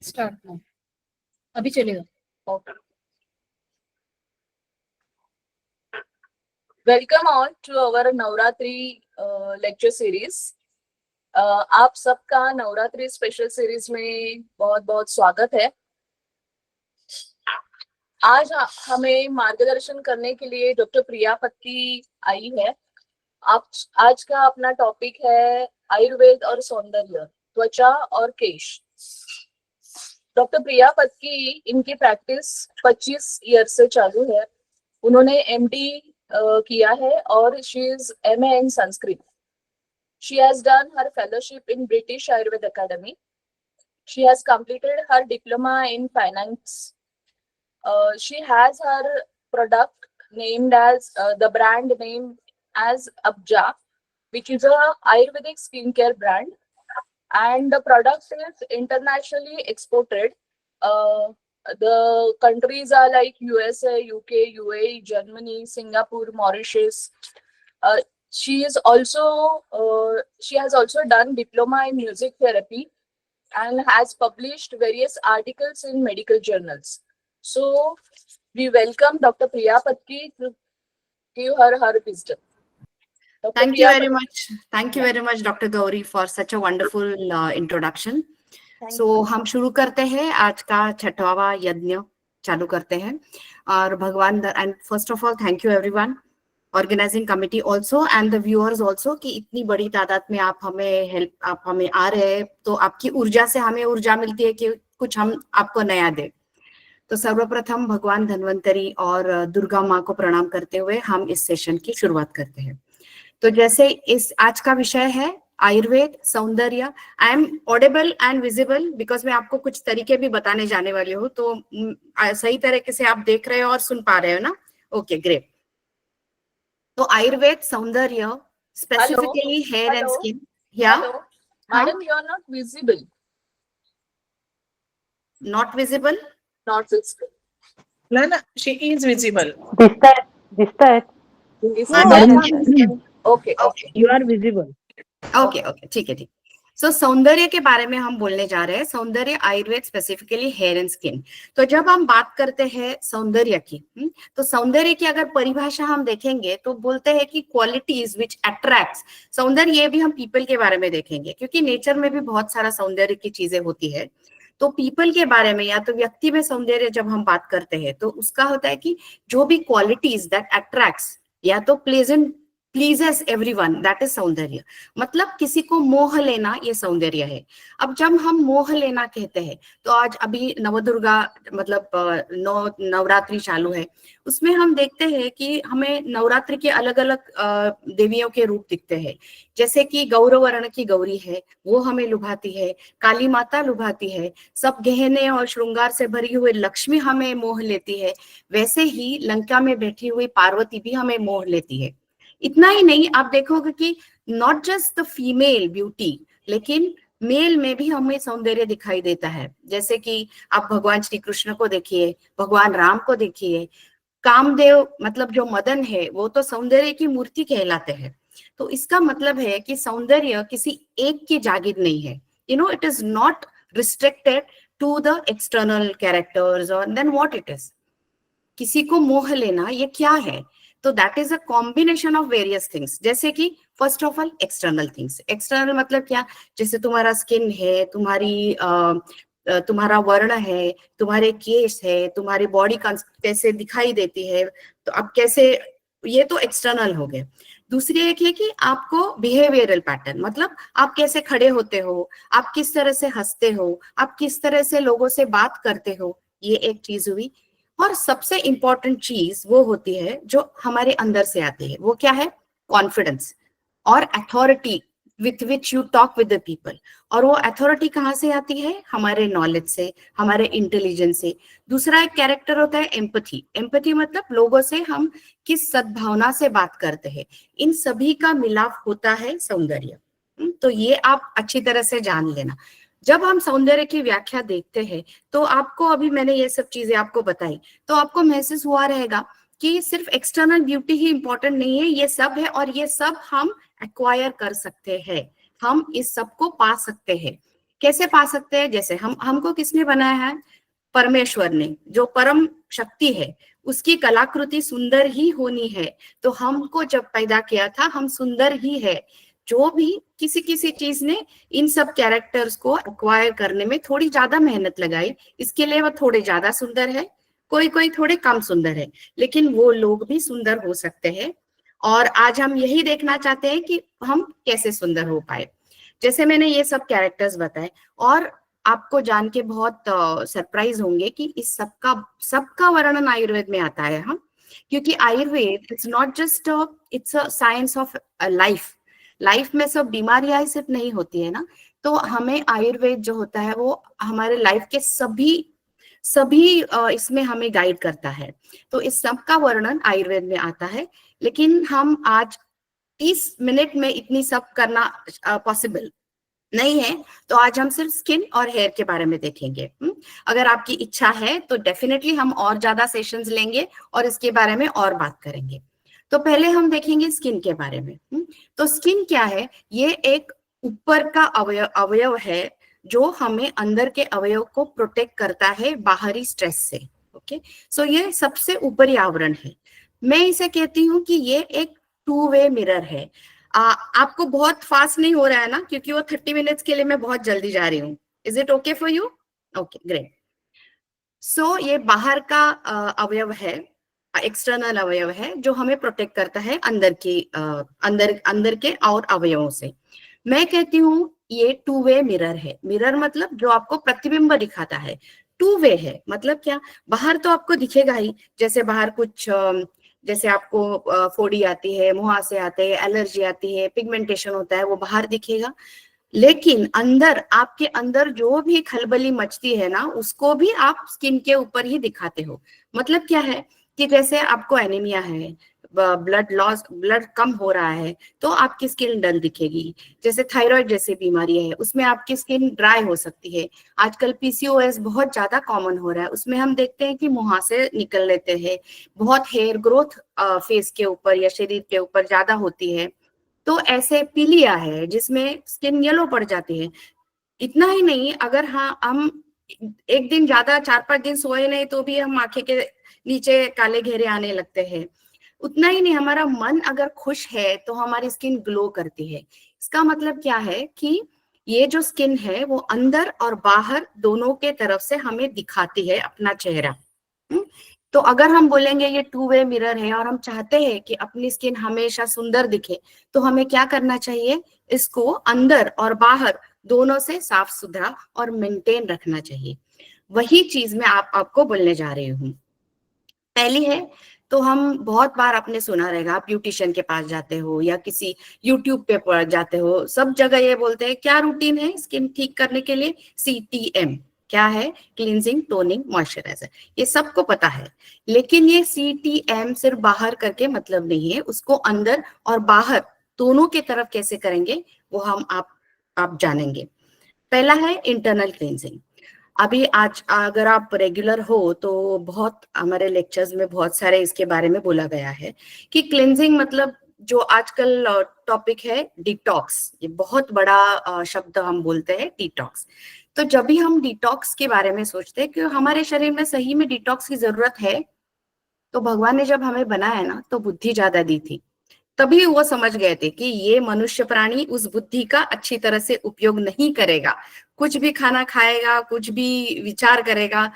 Start now, अभी चलेगा। Okay. Welcome all to our Navratri lecture series. आप सबका नवरात्रि स्पेशल सीरीज में बहुत बहुत स्वागत है। आज हमें मार्गदर्शन करने के लिए डॉक्टर प्रिया पत्की आई है। आज का अपना टॉपिक है आयुर्वेद और सौंदर्य, त्वचा और केश। डॉक्टर प्रिया पत्की, इनकी प्रैक्टिस 25 ईयर से चालू है। उन्होंने एमडी किया है और she is MA in Sanskrit. She has done her fellowship in British Ayurveda Academy. She has completed her diploma in finance. She has her product named as the brand name as Abja, which is a Ayurvedic skincare brand, and the product is internationally exported. The countries are like USA, UK, UAE, Germany, Singapore, Mauritius. She has also done diploma in music therapy and has published various articles in medical journals. So we welcome Dr. Priya Patki to give her wisdom. Thank you very much. Thank you very much, Dr. Gauri, for such a wonderful introduction. So हम शुरू करते हैं। आज का 6वां यज्ञ चालू करते हैं और भगवान and first of all thank you everyone, organising committee also and the viewers also, कि इतनी बड़ी तादाद में आप हमें आ रहे हैं, तो आपकी ऊर्जा से हमें ऊर्जा मिलती है कि कुछ हम आपको नया दे। तो सर्वप्रथम भगवान धन्वंतरी और दुर्गा माँ को प्रणाम करते हुए हम इस सेशन की शुरुआत करते हैं। तो जैसे इस आज का विषय है आयुर्वेद, सौंदर्य। I am audible and visible because मैं आपको कुछ तरीके भी बताने जाने वाली हूँ, तो सही तरीके से आप देख रहे हो और सुन पा रहे हो ना? Okay, great. तो आयुर्वेद, सौंदर्य, स्पेसिफिकली हेयर एंड स्किन। या madam, you are not visible. Not visible? Not visible. No, no, she is visible. Distance. Okay. You are visible. Okay, ठीक है, ठीक। सो सौंदर्य के बारे में हम बोलने जा रहे हैं। सौंदर्य, Ayurveda, specifically hair and skin. तो जब हम बात करते हैं सौंदर्य की, तो सौंदर्य की अगर परिभाषा हम देखेंगे तो बोलते हैं कि क्वालिटीज विच अट्रैक्ट्स। सौंदर्य, ये भी हम पीपल के बारे में देखेंगे, क्योंकि नेचर में भी बहुत सारा सौंदर्य की चीजें होती है। तो पीपल के बारे में या तो व्यक्ति में सौंदर्य जब हम बात करते हैं तो उसका होता है कि जो भी क्वालिटीज दैट अट्रैक्ट्स या तो प्लीजेस एवरीवन, दैट इज सौंदर्य। मतलब किसी को मोह लेना, ये सौंदर्य है। अब जब हम मोह लेना कहते हैं तो आज अभी नवदुर्गा मतलब नवरात्रि चालू है, उसमें हम देखते हैं कि हमें नवरात्रि के अलग अलग देवियों के रूप दिखते हैं। जैसे कि गौरव वर्ण की गौरी है, वो हमें लुभाती है, काली माता लुभाती है, सब गहने और श्रृंगार से भरी हुई लक्ष्मी हमें मोह लेती है। वैसे ही लंका में बैठी हुई पार्वती भी हमें मोह लेती है। इतना ही नहीं, आप देखोगे कि not just the female beauty, लेकिन मेल में भी हमें सौंदर्य दिखाई देता है। जैसे कि आप भगवान श्री कृष्ण को देखिए, भगवान राम को देखिए, कामदेव मतलब जो मदन है वो तो सौंदर्य की मूर्ति कहलाते हैं। तो इसका मतलब है कि सौंदर्य किसी एक की जागीर नहीं है। It is not restricted to the external characters और देन व्हाट इट इज। किसी को मोह लेना ये क्या है? तो that is a combination of various things. जैसे कि first of all external things. External मतलब क्या? जैसे तुम्हारा स्किन है, तुम्हारा वर्ण है, तुम्हारे केश है, तुम्हारी बॉडी कैसे दिखाई देती है, तो अब कैसे, ये तो एक्सटर्नल हो गए। दूसरी एक है कि आपको बिहेवियरल पैटर्न, मतलब आप कैसे खड़े होते हो, आप किस तरह से हंसते हो, आप किस तरह से लोगों से बात करते हो, ये एक चीज हुई। और सबसे इंपॉर्टेंट चीज वो होती है जो हमारे अंदर से आती है, वो क्या है? कॉन्फिडेंस और authority with which you talk with the people. और वो अथॉरिटी कहाँ से आती है? हमारे नॉलेज से, हमारे इंटेलिजेंस से। दूसरा एक कैरेक्टर होता है एम्पैथी। एम्पैथी मतलब लोगों से हम किस सद्भावना से बात करते हैं। इन सभी का मिलाप होता है सौंदर्य। तो ये आप अच्छी तरह से जान लेना। जब हम सौंदर्य की व्याख्या देखते हैं तो आपको, अभी मैंने ये सब चीजें आपको बताई, तो आपको महसूस हुआ रहेगा कि सिर्फ एक्सटर्नल ब्यूटी ही इंपॉर्टेंट नहीं है, ये सब है। और ये सब हम एक्वायर कर सकते हैं, हम इस सब को पा सकते हैं। कैसे पा सकते हैं? जैसे हमको किसने बनाया है? परमेश्वर ने, जो परम शक्ति है, उसकी कलाकृति सुंदर ही होनी है। तो हमको जब पैदा किया था हम सुंदर ही है। जो भी किसी किसी चीज ने इन सब कैरेक्टर्स को एक्वायर करने में थोड़ी ज्यादा मेहनत लगाई, इसके लिए वो थोड़े ज्यादा सुंदर है, कोई कोई थोड़े कम सुंदर है, लेकिन वो लोग भी सुंदर हो सकते हैं। और आज हम यही देखना चाहते हैं कि हम कैसे सुंदर हो पाए। जैसे मैंने ये सब कैरेक्टर्स बताए, और आपको जान के बहुत सरप्राइज होंगे कि इस सबका वर्णन आयुर्वेद में आता है। हम, क्योंकि Ayurveda it's not just, it's a science of life में सब बीमारियां सिर्फ नहीं होती है ना, तो हमें आयुर्वेद जो होता है वो हमारे लाइफ के सभी इसमें हमें गाइड करता है। तो इस सब का वर्णन आयुर्वेद में आता है, लेकिन हम आज 30 मिनट में इतनी सब करना पॉसिबल नहीं है। तो आज हम सिर्फ स्किन और हेयर के बारे में देखेंगे। अगर आपकी इच्छा है तो डेफिनेटली हम और ज्यादा सेशंस लेंगे और इसके बारे में और बात करेंगे। तो पहले हम देखेंगे स्किन के बारे में। तो स्किन क्या है? ये एक ऊपर का अवयव है जो हमें अंदर के अवयव को प्रोटेक्ट करता है बाहरी स्ट्रेस से। ओके, सो ये सबसे ऊपरी आवरण है। मैं इसे कहती हूँ कि ये एक 2-वे मिरर है। आपको बहुत फास्ट नहीं हो रहा है ना, क्योंकि वो 30 मिनट्स के लिए मैं बहुत जल्दी जा रही हूँ। Is it okay for you? Okay, great. So ये बाहर का अवयव है, एक्सटर्नल अवयव है जो हमें प्रोटेक्ट करता है अंदर के और अवयवों से। मैं कहती हूँ ये 2-वे मिरर है। मिरर मतलब जो आपको प्रतिबिंब दिखाता है। 2-वे है मतलब क्या? बाहर तो आपको दिखेगा ही, जैसे बाहर कुछ जैसे आपको फोड़ी आती है, मुहासे आते हैं, एलर्जी आती है, पिगमेंटेशन होता है, वो बाहर दिखेगा। लेकिन अंदर, आपके अंदर जो भी खलबली मचती है ना, उसको भी आप स्किन के ऊपर ही दिखाते हो। मतलब क्या है कि जैसे आपको एनीमिया है, ब्लड कम हो रहा है, तो आपकी स्किन डल दिखेगी। जैसे थायराइड जैसी बीमारी है, उसमें आपकी स्किन ड्राई हो सकती है। आजकल पीसीओएस बहुत ज्यादा कॉमन हो रहा है, उसमें हम देखते हैं कि मुहासे निकल लेते हैं, बहुत हेयर ग्रोथ फेस के ऊपर या शरीर के ऊपर ज्यादा होती है। तो ऐसे पीलिया है जिसमें स्किन येलो पड़ जाती है। इतना ही नहीं, अगर हाँ हम एक दिन ज्यादा 4-5 दिन सोए नहीं तो भी हम आंखें के नीचे काले घेरे आने लगते हैं। उतना ही नहीं, हमारा मन अगर खुश है तो हमारी स्किन ग्लो करती है। इसका मतलब क्या है कि ये जो स्किन है वो अंदर और बाहर दोनों के तरफ से हमें दिखाती है अपना चेहरा। तो अगर हम बोलेंगे ये 2-वे मिरर है और हम चाहते हैं कि अपनी स्किन हमेशा सुंदर दिखे, तो हमें क्या करना चाहिए? इसको अंदर और बाहर दोनों से साफ सुथरा और मेंटेन रखना चाहिए। वही चीज मैं आपको बोलने जा रही हूँ। पहली है, तो हम बहुत बार आपने सुना रहेगा, आप ब्यूटिशियन के पास जाते हो या किसी यूट्यूब पे पढ़ जाते हो, सब जगह ये बोलते हैं क्या रूटीन है स्किन ठीक करने के लिए? CTM क्या है? Cleansing, toning, moisturiser. ये सबको पता है, लेकिन ये CTM सिर्फ बाहर करके मतलब नहीं है, उसको अंदर और बाहर दोनों के तरफ कैसे करेंगे वो आप जानेंगे। पहला है इंटरनल क्लींजिंग। अभी आज अगर आप रेगुलर हो तो बहुत हमारे लेक्चर्स में बहुत सारे इसके बारे में बोला गया है कि क्लेंजिंग मतलब जो आजकल टॉपिक है डिटॉक्स। ये बहुत बड़ा शब्द हम बोलते हैं डिटॉक्स। तो जब भी हम डिटॉक्स के बारे में सोचते हैं कि हमारे शरीर में सही में डिटॉक्स की जरूरत है, तो भगवान ने जब हमें बनाया ना तो बुद्धि ज्यादा दी थी, तभी वो समझ गए थे कि ये मनुष्य प्राणी उस बुद्धि का अच्छी तरह से उपयोग नहीं करेगा, कुछ भी खाना खाएगा, कुछ भी विचार करेगा,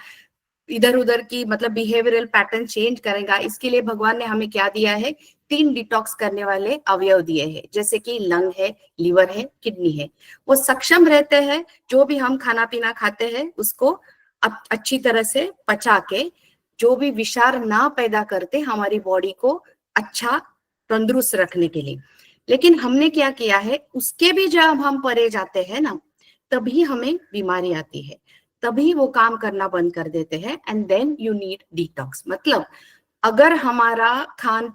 इधर उधर की मतलब बिहेवियरल पैटर्न चेंज करेगा। इसके लिए भगवान ने हमें क्या दिया है? 3 डिटॉक्स करने वाले अवयव दिए हैं, जैसे कि लंग है, लिवर है, किडनी है। वो सक्षम रहते हैं जो भी हम खाना पीना खाते हैं उसको अच्छी तरह से पचा के, जो भी विषार ना पैदा करते हमारी बॉडी को अच्छा तंदुरुस्त रखने के लिए। लेकिन हमने क्या किया है, उसके भी जब हम परे जाते हैं ना, तभी हमें बीमारी आती है, तभी वो काम करना बंद कर देते हैं। And then you need detox. मतलब अगर हमारा खान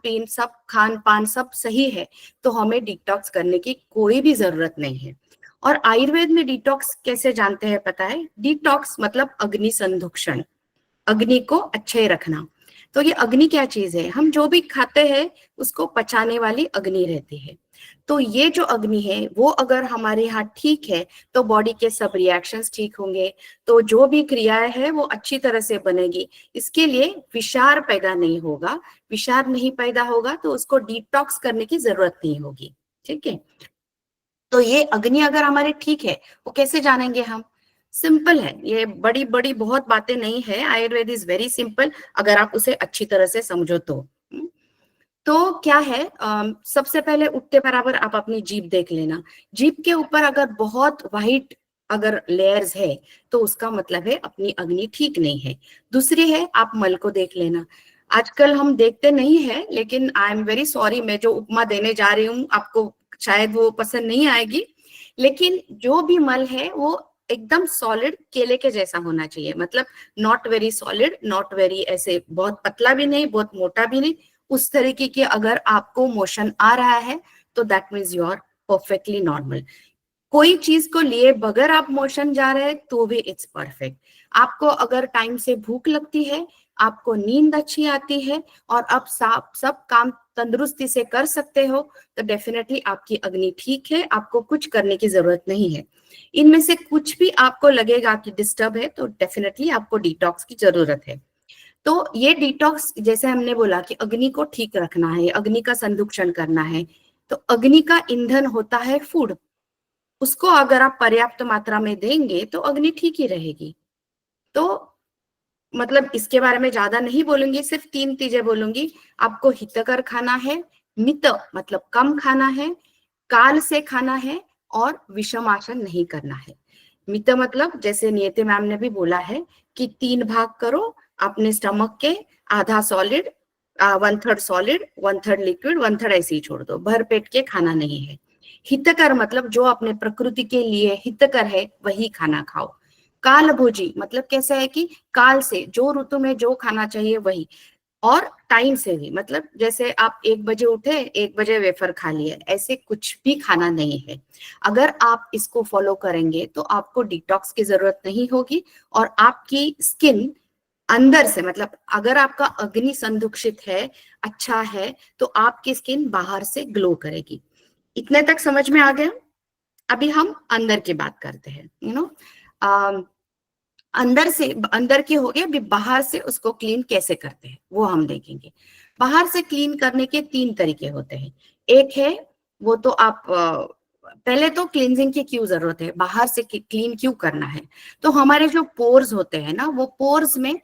पान सब सही है तो हमें डिटॉक्स करने की कोई भी जरूरत नहीं है। और आयुर्वेद में डिटॉक्स कैसे जानते हैं पता है? डिटॉक्स मतलब अग्नि संदुक्षण, अग्नि को अच्छे रखना। तो ये अग्नि क्या चीज है? हम जो भी खाते हैं उसको पचाने वाली अग्नि रहती है। तो ये जो अग्नि है वो अगर हमारे यहाँ ठीक है तो बॉडी के सब रिएक्शंस ठीक होंगे, तो जो भी क्रियाएं है वो अच्छी तरह से बनेगी। इसके लिए विषार पैदा नहीं होगा, विषार नहीं पैदा होगा तो उसको डिटॉक्स करने की जरूरत नहीं होगी। ठीक है, तो ये अग्नि अगर हमारे ठीक है वो कैसे जानेंगे हम? सिंपल है, ये बड़ी बड़ी बहुत बातें नहीं है, आयुर्वेद इज वेरी सिंपल अगर आप उसे अच्छी तरह से समझो तो। तो क्या है, सबसे पहले उठते बराबर आप अपनी जीभ देख लेना। जीभ के ऊपर अगर बहुत वाइट अगर लेयर्स है तो उसका मतलब है अपनी अग्नि ठीक नहीं है। दूसरी है, आप मल को देख लेना। आजकल हम देखते नहीं है, लेकिन आई एम वेरी सॉरी, मैं जो उपमा देने जा रही हूँ आपको शायद वो पसंद नहीं आएगी, लेकिन जो भी मल है वो एकदम सॉलिड केले के जैसा होना चाहिए। मतलब not very solid, not very ऐसे बहुत पतला भी नहीं, बहुत मोटा भी नहीं, उस तरीके की अगर आपको मोशन आ रहा है तो that means you are perfectly normal. कोई चीज को लिए बगैर आप मोशन जा रहे हैं तो भी इट्स परफेक्ट। आपको अगर टाइम से भूख लगती है, आपको नींद अच्छी आती है और अब सब काम तंदुरुस्ती से कर सकते हो तो डेफिनेटली आपकी अग्नि ठीक है, आपको कुछ करने की जरूरत नहीं है। इनमें से कुछ भी आपको लगेगा कि डिस्टर्ब है तो डेफिनेटली आपको डिटॉक्स की जरूरत है। तो ये डिटॉक्स, जैसे हमने बोला कि अग्नि को ठीक रखना है, अग्नि का संरक्षण करना है, तो अग्नि का ईंधन होता है फूड। उसको अगर आप पर्याप्त मात्रा में देंगे तो अग्नि ठीक ही रहेगी। तो मतलब इसके बारे में ज्यादा नहीं बोलूंगी, सिर्फ 3 चीजें बोलूंगी। आपको हितकर खाना है, मित मतलब कम खाना है, काल से खाना है और विषम आसन नहीं करना है। मित मतलब जैसे नियति मैम ने भी बोला है कि 3 भाग करो अपने स्टमक के, आधा सॉलिड, 1/3 सॉलिड, 1/3 लिक्विड, 1/3 ऐसे ही छोड़ दो, भर पेट के खाना नहीं है। हितकर मतलब जो अपने प्रकृति के लिए हितकर है वही खाना खाओ। काल भोजी मतलब कैसा है कि काल से, जो ऋतु में जो खाना चाहिए वही, और टाइम से भी, मतलब जैसे आप 1 बजे उठे 1 बजे वेफर खा लिए, ऐसे कुछ भी खाना नहीं है। अगर आप इसको फॉलो करेंगे तो आपको डिटॉक्स की जरूरत नहीं होगी और आपकी स्किन अंदर से, मतलब अगर आपका अग्नि संदूषित है, अच्छा है, तो आपकी स्किन बाहर से ग्लो करेगी। इतने तक समझ में आ गया? अभी हम अंदर की बात करते हैं। अंदर से, अंदर की हो गया, अभी बाहर से उसको क्लीन कैसे करते हैं वो हम देखेंगे। बाहर से क्लीन करने के 3 तरीके होते हैं। एक है, वो तो आप पहले तो क्लींजिंग की क्यों जरूरत है, बाहर से क्लीन क्यों करना है? तो हमारे जो पोर्स होते हैं ना, वो पोर्स में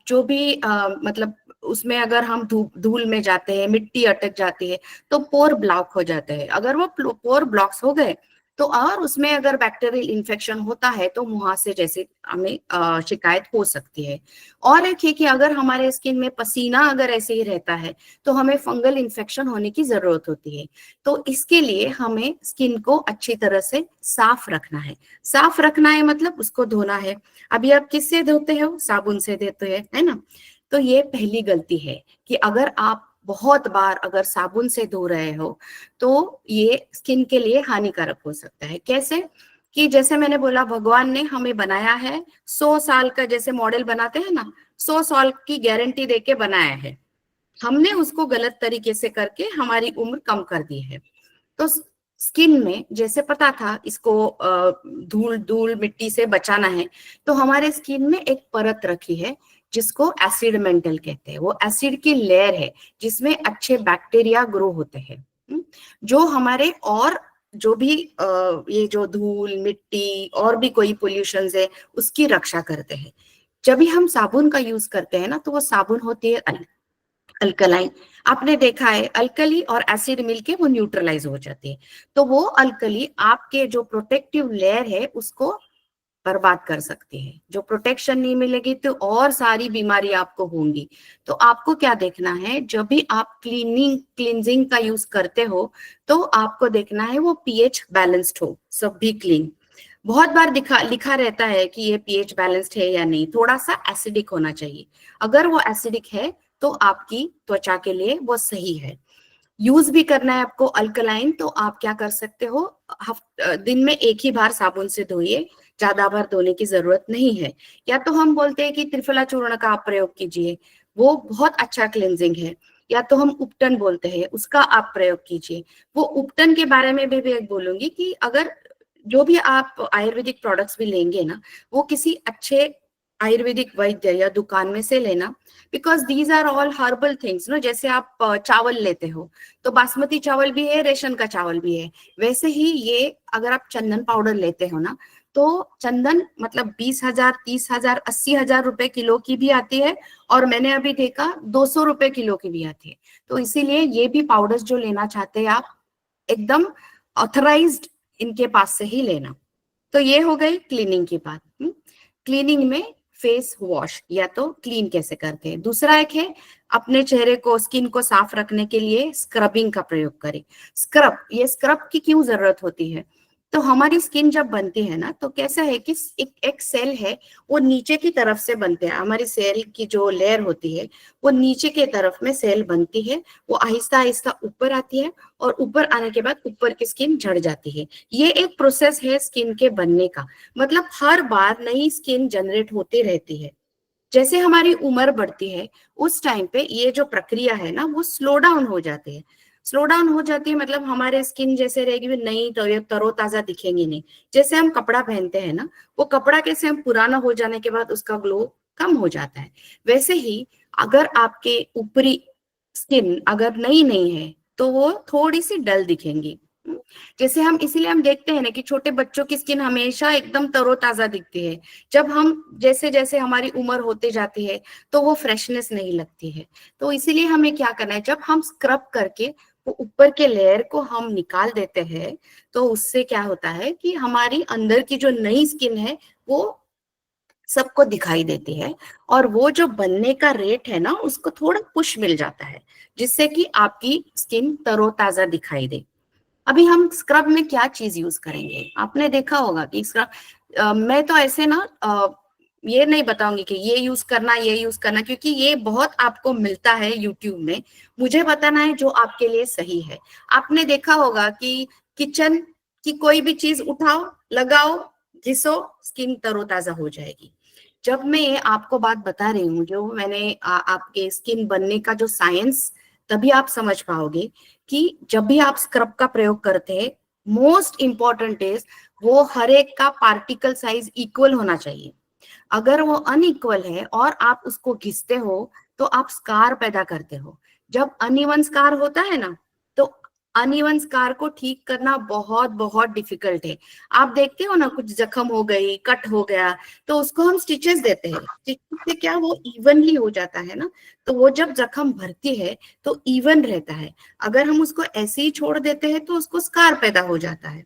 जो भी मतलब उसमें अगर हम धूल में जाते हैं, मिट्टी अटक जाती है तो पोर ब्लॉक हो जाते हैं। अगर वो पोर ब्लॉक्स हो गए तो, और उसमें अगर बैक्टीरियल इन्फेक्शन होता है तो मुहासे जैसे हमें शिकायत हो सकती है। और एक है कि अगर हमारे स्किन में पसीना अगर ऐसे ही रहता है तो हमें फंगल इन्फेक्शन होने की जरूरत होती है। तो इसके लिए हमें स्किन को अच्छी तरह से साफ रखना है। साफ रखना है मतलब उसको धोना है। अभी आप किससे धोते हो? साबुन से धोते हैं, है ना? तो ये पहली गलती है कि अगर आप बहुत बार अगर साबुन से धो रहे हो तो ये स्किन के लिए हानिकारक हो सकता है। कैसे? कि जैसे मैंने बोला, भगवान ने हमें बनाया है 100 साल का, जैसे मॉडल बनाते हैं ना, 100 साल की गारंटी देके बनाया है। हमने उसको गलत तरीके से करके हमारी उम्र कम कर दी है। तो स्किन में जैसे पता था इसको धूल धूल मिट्टी से बचाना है, तो हमारे स्किन में एक परत रखी है जिसको एसिड मेंटल कहते हैं। वो एसिड की लेयर है जिसमें अच्छे बैक्टीरिया ग्रो होते हैं, जो हमारे और जो भी ये जो धूल मिट्टी और भी कोई पोल्यूशन है उसकी रक्षा करते हैं। जब भी हम साबुन का यूज करते हैं ना, तो वो साबुन होती है अल्कलाइन। आपने देखा है अल्कली और एसिड मिलके वो न्यूट्रलाइज हो जाती है। तो वो अल्कली आपके जो प्रोटेक्टिव लेयर है उसको बर्बाद कर सकती है। जो प्रोटेक्शन नहीं मिलेगी तो और सारी बीमारी आपको होंगी। तो आपको क्या देखना है, जब भी आप क्लींजिंग का यूज करते हो तो आपको देखना है वो पीएच बैलेंस्ड हो, सब भी क्लीन। बहुत बार लिखा रहता है कि ये पीएच बैलेंस्ड है या नहीं, थोड़ा सा एसिडिक होना चाहिए। अगर वो एसिडिक है तो आपकी त्वचा के लिए वो सही है। यूज भी करना है आपको अल्कलाइन, तो आप क्या कर सकते हो, दिन में 1 ही बार साबुन से धोइए, ज्यादा बार धोने की जरूरत नहीं है। या तो हम बोलते हैं कि त्रिफला चूर्ण का आप प्रयोग कीजिए, वो बहुत अच्छा क्लेंजिंग है। या तो हम उपटन बोलते हैं, उसका आप प्रयोग कीजिए। वो उपटन के बारे में भी एक बोलूंगी कि अगर जो भी आप आयुर्वेदिक प्रोडक्ट्स भी लेंगे ना, वो किसी अच्छे आयुर्वेदिक वैद्य या दुकान में से लेना, because these are all herbal things ना। जैसे आप चावल लेते हो तो बासमती चावल भी है, रेशन का चावल भी है, वैसे ही ये अगर आप चंदन पाउडर लेते हो ना, तो चंदन मतलब 20,000, 30,000, 80,000 रुपए किलो की भी आती है, और मैंने अभी देखा 200 रुपए किलो की भी आती है। तो इसीलिए ये भी पाउडर्स जो लेना चाहते हैं आप, एकदम ऑथराइज्ड इनके पास से ही लेना। तो ये हो गई क्लीनिंग की बात। क्लीनिंग में फेस वॉश या तो क्लीन कैसे करते हैं। दूसरा एक है अपने चेहरे को, स्किन को साफ रखने के लिए स्क्रबिंग का प्रयोग करें। स्क्रब, ये स्क्रब की क्यों जरूरत होती है? तो हमारी स्किन जब बनती है ना, तो कैसा है कि एक सेल है, वो नीचे की तरफ से बनते हैं। हमारी सेल की जो लेयर होती है वो नीचे के तरफ में सेल बनती है, वो आहिस्ता आहिस्ता ऊपर आती है, और ऊपर आने के बाद ऊपर की स्किन झड़ जाती है। ये एक प्रोसेस है स्किन के बनने का। मतलब हर बार नई स्किन जनरेट होती रहती है। जैसे हमारी उम्र बढ़ती है, उस टाइम पे ये जो प्रक्रिया है ना, वो स्लो डाउन हो जाती है। स्लो डाउन हो जाती है मतलब हमारे स्किन जैसे रहेगी, भी नई तरोताजा दिखेंगी नहीं। जैसे हम कपड़ा पहनते हैं ना, वो कपड़ा कैसे हम पुराना हो जाने के बाद उसका ग्लो कम हो जाता है, वैसे ही अगर आपके ऊपरी स्किन अगर नई नहीं है तो वो थोड़ी सी डल दिखेंगी। जैसे हम, इसीलिए हम देखते हैं ना कि छोटे बच्चों की स्किन हमेशा एकदम तरोताजा दिखती है। जब हम जैसे जैसे हमारी उम्र होते जाती है तो वो फ्रेशनेस नहीं लगती है। तो इसीलिए हमें क्या करना है, जब हम स्क्रब करके वो ऊपर के लेयर को हम निकाल देते हैं, तो उससे क्या होता है कि हमारी अंदर की जो नई स्किन है वो सबको दिखाई देती है, और वो जो बनने का रेट है ना, उसको थोड़ा पुश मिल जाता है, जिससे कि आपकी स्किन तरोताजा दिखाई दे। अभी हम स्क्रब में क्या चीज यूज करेंगे, आपने देखा होगा कि स्क्रब, मैं तो ऐसे ना ये नहीं बताऊंगी कि ये यूज करना, ये यूज करना, क्योंकि ये बहुत आपको मिलता है यूट्यूब में। मुझे बताना है जो आपके लिए सही है। आपने देखा होगा कि किचन की कोई भी चीज उठाओ, लगाओ, घिसो, स्किन तरोताजा हो जाएगी। जब मैं ये आपको बात बता रही हूँ, जो मैंने आपके स्किन बनने का जो साइंस, तभी आप समझ पाओगे कि जब भी आप स्क्रब का प्रयोग करते हैं, मोस्ट इंपॉर्टेंट इज वो हर एक का पार्टिकल साइज इक्वल होना चाहिए। अगर वो अनइक्वल है और आप उसको घिसते हो, तो आप स्कार पैदा करते हो। जब अनइवन स्कार होता है ना, तो अनइवन स्कार को ठीक करना बहुत बहुत डिफिकल्ट है। आप देखते हो ना, कुछ जख्म हो गई, कट हो गया, तो उसको हम स्टिचेस देते हैं। स्टिचेस से क्या वो इवनली हो जाता है ना, तो वो जब जख्म भरती है तो इवन रहता है। अगर हम उसको ऐसे ही छोड़ देते हैं तो उसको स्कार पैदा हो जाता है।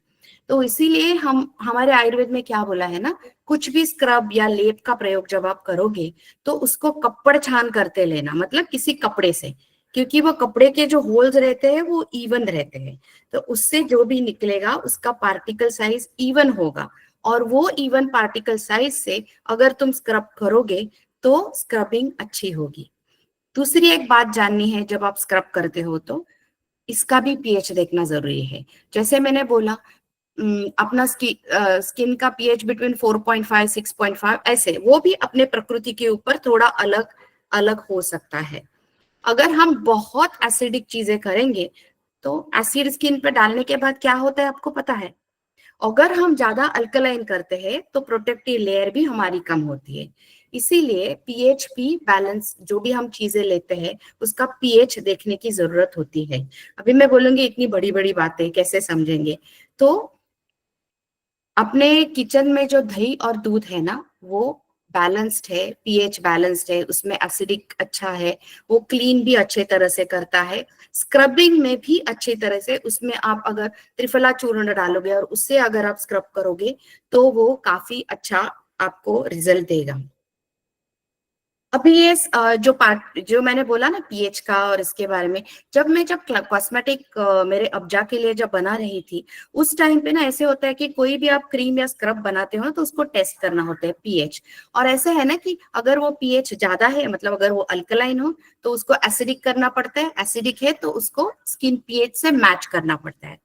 तो इसीलिए हम, हमारे आयुर्वेद में क्या बोला है ना, कुछ भी स्क्रब या लेप का प्रयोग जब आप करोगे तो उसको कपड़ छान करते लेना, मतलब किसी कपड़े से, क्योंकि वो कपड़े के जो होल्स रहते हैं वो इवन रहते हैं। तो उससे जो भी निकलेगा उसका पार्टिकल साइज इवन होगा, और वो इवन पार्टिकल साइज से अगर तुम स्क्रब करोगे तो स्क्रबिंग अच्छी होगी। दूसरी एक बात जाननी है, जब आप स्क्रब करते हो तो इसका भी पीएच देखना जरूरी है। जैसे मैंने बोला, अपना स्किन का पीएच बिटवीन 4.5 6.5, ऐसे वो भी अपने प्रकृति के ऊपर थोड़ा अलग अलग हो सकता है। अगर हम बहुत एसिडिक चीजें करेंगे तो एसिड स्किन पर डालने के बाद क्या होता है आपको पता है? अगर हम ज्यादा अल्कलाइन करते हैं तो प्रोटेक्टिव लेयर भी हमारी कम होती है। इसीलिए पीएच भी बैलेंस, जो भी हम चीजें लेते हैं उसका पीएच देखने की जरूरत होती है। अभी मैं बोलूंगी इतनी बड़ी बड़ी बातें कैसे समझेंगे। तो अपने किचन में जो दही और दूध है ना, वो बैलेंस्ड है, पीएच बैलेंस्ड है, उसमें एसिडिक अच्छा है, वो क्लीन भी अच्छे तरह से करता है। स्क्रबिंग में भी अच्छी तरह से, उसमें आप अगर त्रिफला चूर्ण डालोगे और उससे अगर आप स्क्रब करोगे तो वो काफी अच्छा आपको रिजल्ट देगा। अभी ये जो पार्ट जो मैंने बोला ना पीएच का और इसके बारे में, जब कॉस्मेटिक मेरे अब्जा के लिए जब बना रही थी, उस टाइम पे ना ऐसे होता है कि कोई भी आप क्रीम या स्क्रब बनाते हो ना, तो उसको टेस्ट करना होता है पीएच। और ऐसे है ना कि अगर वो पीएच ज्यादा है, मतलब अगर वो अल्कलाइन हो तो उसको एसिडिक करना पड़ता है, एसिडिक है तो उसको स्किन पीएच से मैच करना पड़ता है।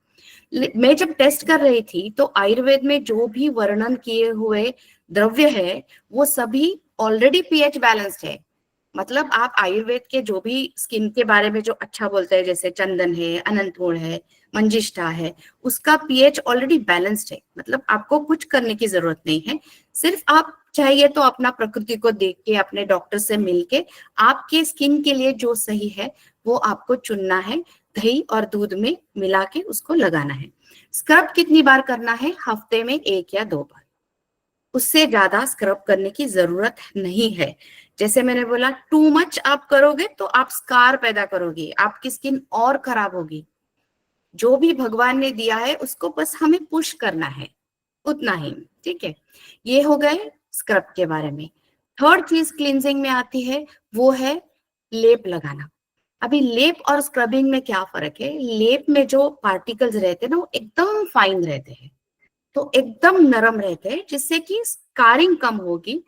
मैं जब टेस्ट कर रही थी तो आयुर्वेद में जो भी वर्णन किए हुए द्रव्य है वो सभी ऑलरेडी पीएच बैलेंस्ड है। मतलब आप आयुर्वेद के जो भी स्किन के बारे में जो अच्छा बोलते हैं, जैसे चंदन है, अनंतमूल है, मंजिष्ठा है, उसका पीएच ऑलरेडी बैलेंस्ड है। मतलब आपको कुछ करने की जरूरत नहीं है, सिर्फ आप चाहिए तो अपना प्रकृति को देख के, अपने डॉक्टर से मिलके आपके स्किन के लिए जो सही है वो आपको चुनना है, दही और दूध में मिला के उसको लगाना है। स्क्रब कितनी बार करना है? हफ्ते में 1 या 2 बार, उससे ज्यादा स्क्रब करने की जरूरत नहीं है। जैसे मैंने बोला, टू मच आप करोगे तो आप स्कार पैदा करोगे, आपकी स्किन और खराब होगी। जो भी भगवान ने दिया है उसको बस हमें पुश करना है, उतना ही। ठीक है, ये हो गए स्क्रब के बारे में। थर्ड चीज क्लींजिंग में आती है, वो है लेप लगाना। अभी लेप और स्क्रबिंग में क्या फर्क है? लेप में जो पार्टिकल्स रहते हैं ना, वो एकदम फाइन रहते हैं, तो एकदम नरम रहते हैं, जिससे कि स्कारिंग कम होगी।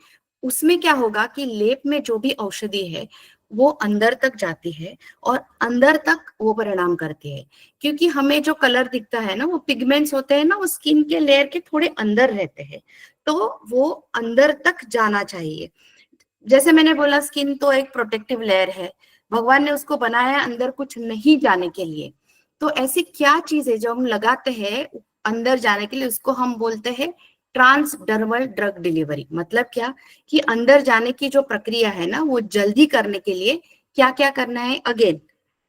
उसमें क्या होगा कि लेप में जो भी औषधि है वो अंदर तक जाती है और अंदर तक वो परिणाम करती है। क्योंकि हमें जो कलर दिखता है ना, वो पिगमेंट्स होते हैं ना, वो स्किन के लेयर के थोड़े अंदर रहते हैं, तो वो अंदर तक जाना चाहिए। जैसे मैंने बोला, स्किन तो एक प्रोटेक्टिव लेयर है, भगवान ने उसको बनाया है अंदर कुछ नहीं जाने के लिए। तो ऐसी क्या चीज है जो हम लगाते हैं अंदर जाने के लिए, उसको हम बोलते हैं ट्रांसडर्मल ड्रग डिलीवरी। मतलब क्या कि अंदर जाने की जो प्रक्रिया है ना, वो जल्दी करने के लिए क्या क्या करना है? अगेन,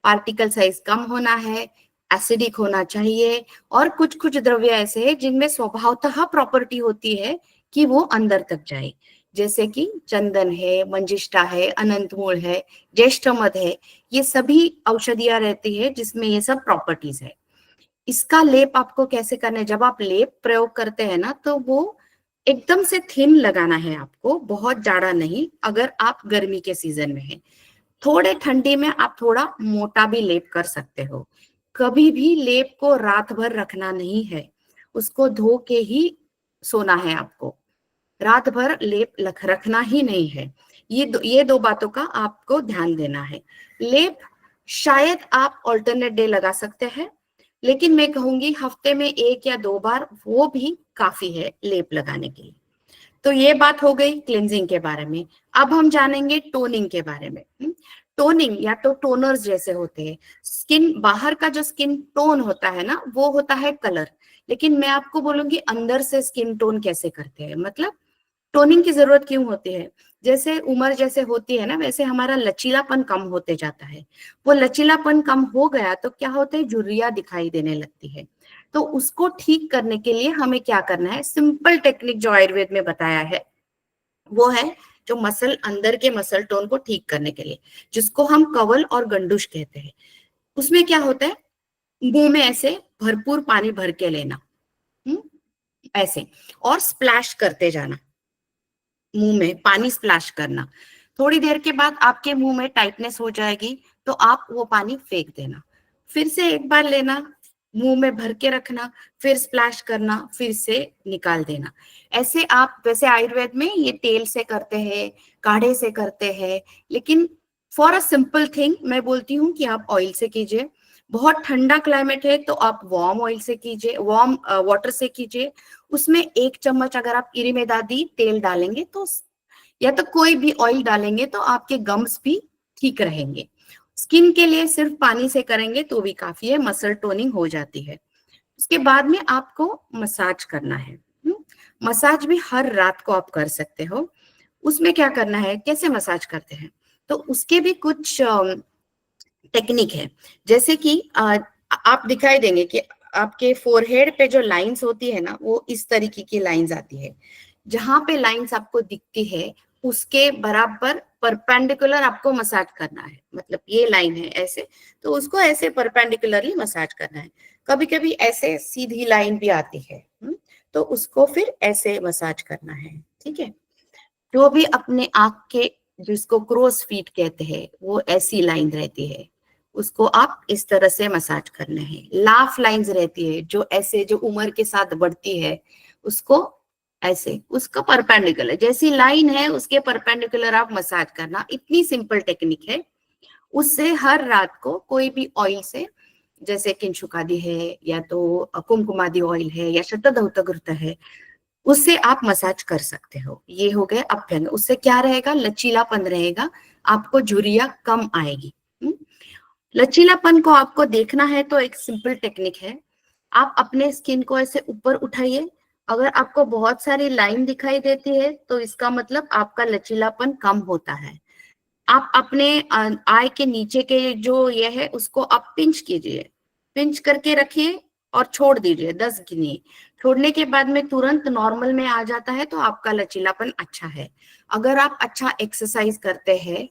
पार्टिकल साइज कम होना है, एसिडिक होना चाहिए, और कुछ कुछ द्रव्य ऐसे हैं जिनमें स्वभावतः प्रॉपर्टी होती है कि वो अंदर तक जाए। जैसे कि चंदन है, मंजिष्ठा है, अनंतमूल है, ज्येष्ठमध है, ये सभी औषधियां रहती है जिसमें ये सब प्रॉपर्टीज है। इसका लेप आपको कैसे करना है? जब आप लेप प्रयोग करते हैं ना, तो वो एकदम से थिन लगाना है आपको, बहुत ज्यादा नहीं, अगर आप गर्मी के सीजन में है। थोड़े ठंडी में आप थोड़ा मोटा भी लेप कर सकते हो। कभी भी लेप को रात भर रखना नहीं है, उसको धो के ही सोना है आपको, रात भर लेप रखना ही नहीं है। ये दो बातों का आपको ध्यान देना है। लेप शायद आप ऑल्टरनेट डे लगा सकते हैं, लेकिन मैं कहूंगी हफ्ते में 1 या 2 बार वो भी काफी है लेप लगाने के लिए। तो ये बात हो गई क्लिनजिंग के बारे में। अब हम जानेंगे टोनिंग के बारे में। टोनिंग या तो टोनर्स जैसे होते हैं, स्किन बाहर का जो स्किन टोन होता है ना, वो होता है कलर, लेकिन मैं आपको बोलूंगी अंदर से स्किन टोन कैसे करते हैं। मतलब टोनिंग की जरूरत क्यों होती है? जैसे उम्र जैसे होती है ना, वैसे हमारा लचीलापन कम होते जाता है। वो लचीलापन कम हो गया तो क्या होता है? झुर्रियां दिखाई देने लगती है। तो उसको ठीक करने के लिए हमें क्या करना है? सिंपल टेक्निक जो आयुर्वेद में बताया है वो है जो मसल, अंदर के मसल टोन को ठीक करने के लिए, जिसको हम कवल और गंडुश कहते हैं। उसमें क्या होता है? मुंह में ऐसे भरपूर पानी भर के लेना, ऐसे, और स्प्लैश करते जाना, मुंह में पानी स्प्लैश करना। थोड़ी देर के बाद आपके मुंह में टाइटनेस हो जाएगी, तो आप वो पानी फेंक देना। फिर से एक बार लेना, मुंह में भर के रखना, फिर स्प्लैश करना, फिर से निकाल देना। ऐसे आप, वैसे आयुर्वेद में ये तेल से करते हैं, काढ़े से करते हैं, लेकिन फॉर अ सिंपल थिंग मैं बोलती हूँ कि आप ऑयल से कीजिए। बहुत ठंडा क्लाइमेट है तो आप वार्म ऑयल से कीजिए, वार्म वाटर से कीजिए। उसमें 1 चम्मच अगर आप इरिमेदादी तेल डालेंगे तो, या तो कोई भी ऑयल डालेंगे तो आपके गम्स भी ठीक रहेंगे। स्किन के लिए सिर्फ पानी से करेंगे तो भी काफी है, मसल टोनिंग हो जाती है। उसके बाद में आपको मसाज करना है। मसाज भी हर रात को आप कर सकते हो। उसमें क्या करना है, कैसे मसाज करते हैं, तो उसके भी कुछ टेक्निक है। जैसे कि आप दिखाई देंगे कि आपके फोरहेड पे जो लाइंस होती है ना, वो इस तरीके की लाइंस आती है। जहां पे लाइंस आपको दिखती है उसके बराबर परपेंडिकुलर आपको मसाज करना है। मतलब ये लाइन है ऐसे, तो उसको ऐसे परपेंडिकुलरली मसाज करना है। कभी कभी ऐसे सीधी लाइन भी आती है, तो उसको फिर ऐसे मसाज करना है। ठीक है, जो भी अपने आंख के, जिसको क्रोस फीट कहते हैं, वो ऐसी लाइन रहती है, उसको आप इस तरह से मसाज करना है। लाफ लाइंस रहती है जो ऐसे, जो उम्र के साथ बढ़ती है, उसको ऐसे, उसका परपेंडिकुलर जैसी लाइन है उसके परपेंडिकुलर आप मसाज करना। इतनी सिंपल टेक्निक है। उससे हर रात को कोई भी ऑयल से, जैसे किंशुकादि है, या तो कुमकुमादि ऑयल है, या शतधौतघृत है, उससे आप मसाज कर सकते हो। ये हो गए अभ्यंग। उससे क्या रहेगा, लचीलापन रहेगा, आपको झुर्रियां कम आएगी। लचीलापन को आपको देखना है तो एक सिंपल टेक्निक है, आप अपने स्किन को ऐसे ऊपर उठाइए, अगर आपको बहुत सारी लाइन दिखाई देती है तो इसका मतलब आपका लचीलापन कम होता है। आप अपने आई के नीचे के जो ये है उसको आप पिंच कीजिए, पिंच करके रखिए और छोड़ दीजिए, 10 गिनिए। छोड़ने के बाद में तुरंत नॉर्मल में आ जाता है तो आपका लचीलापन अच्छा है। अगर आप अच्छा एक्सरसाइज करते हैं,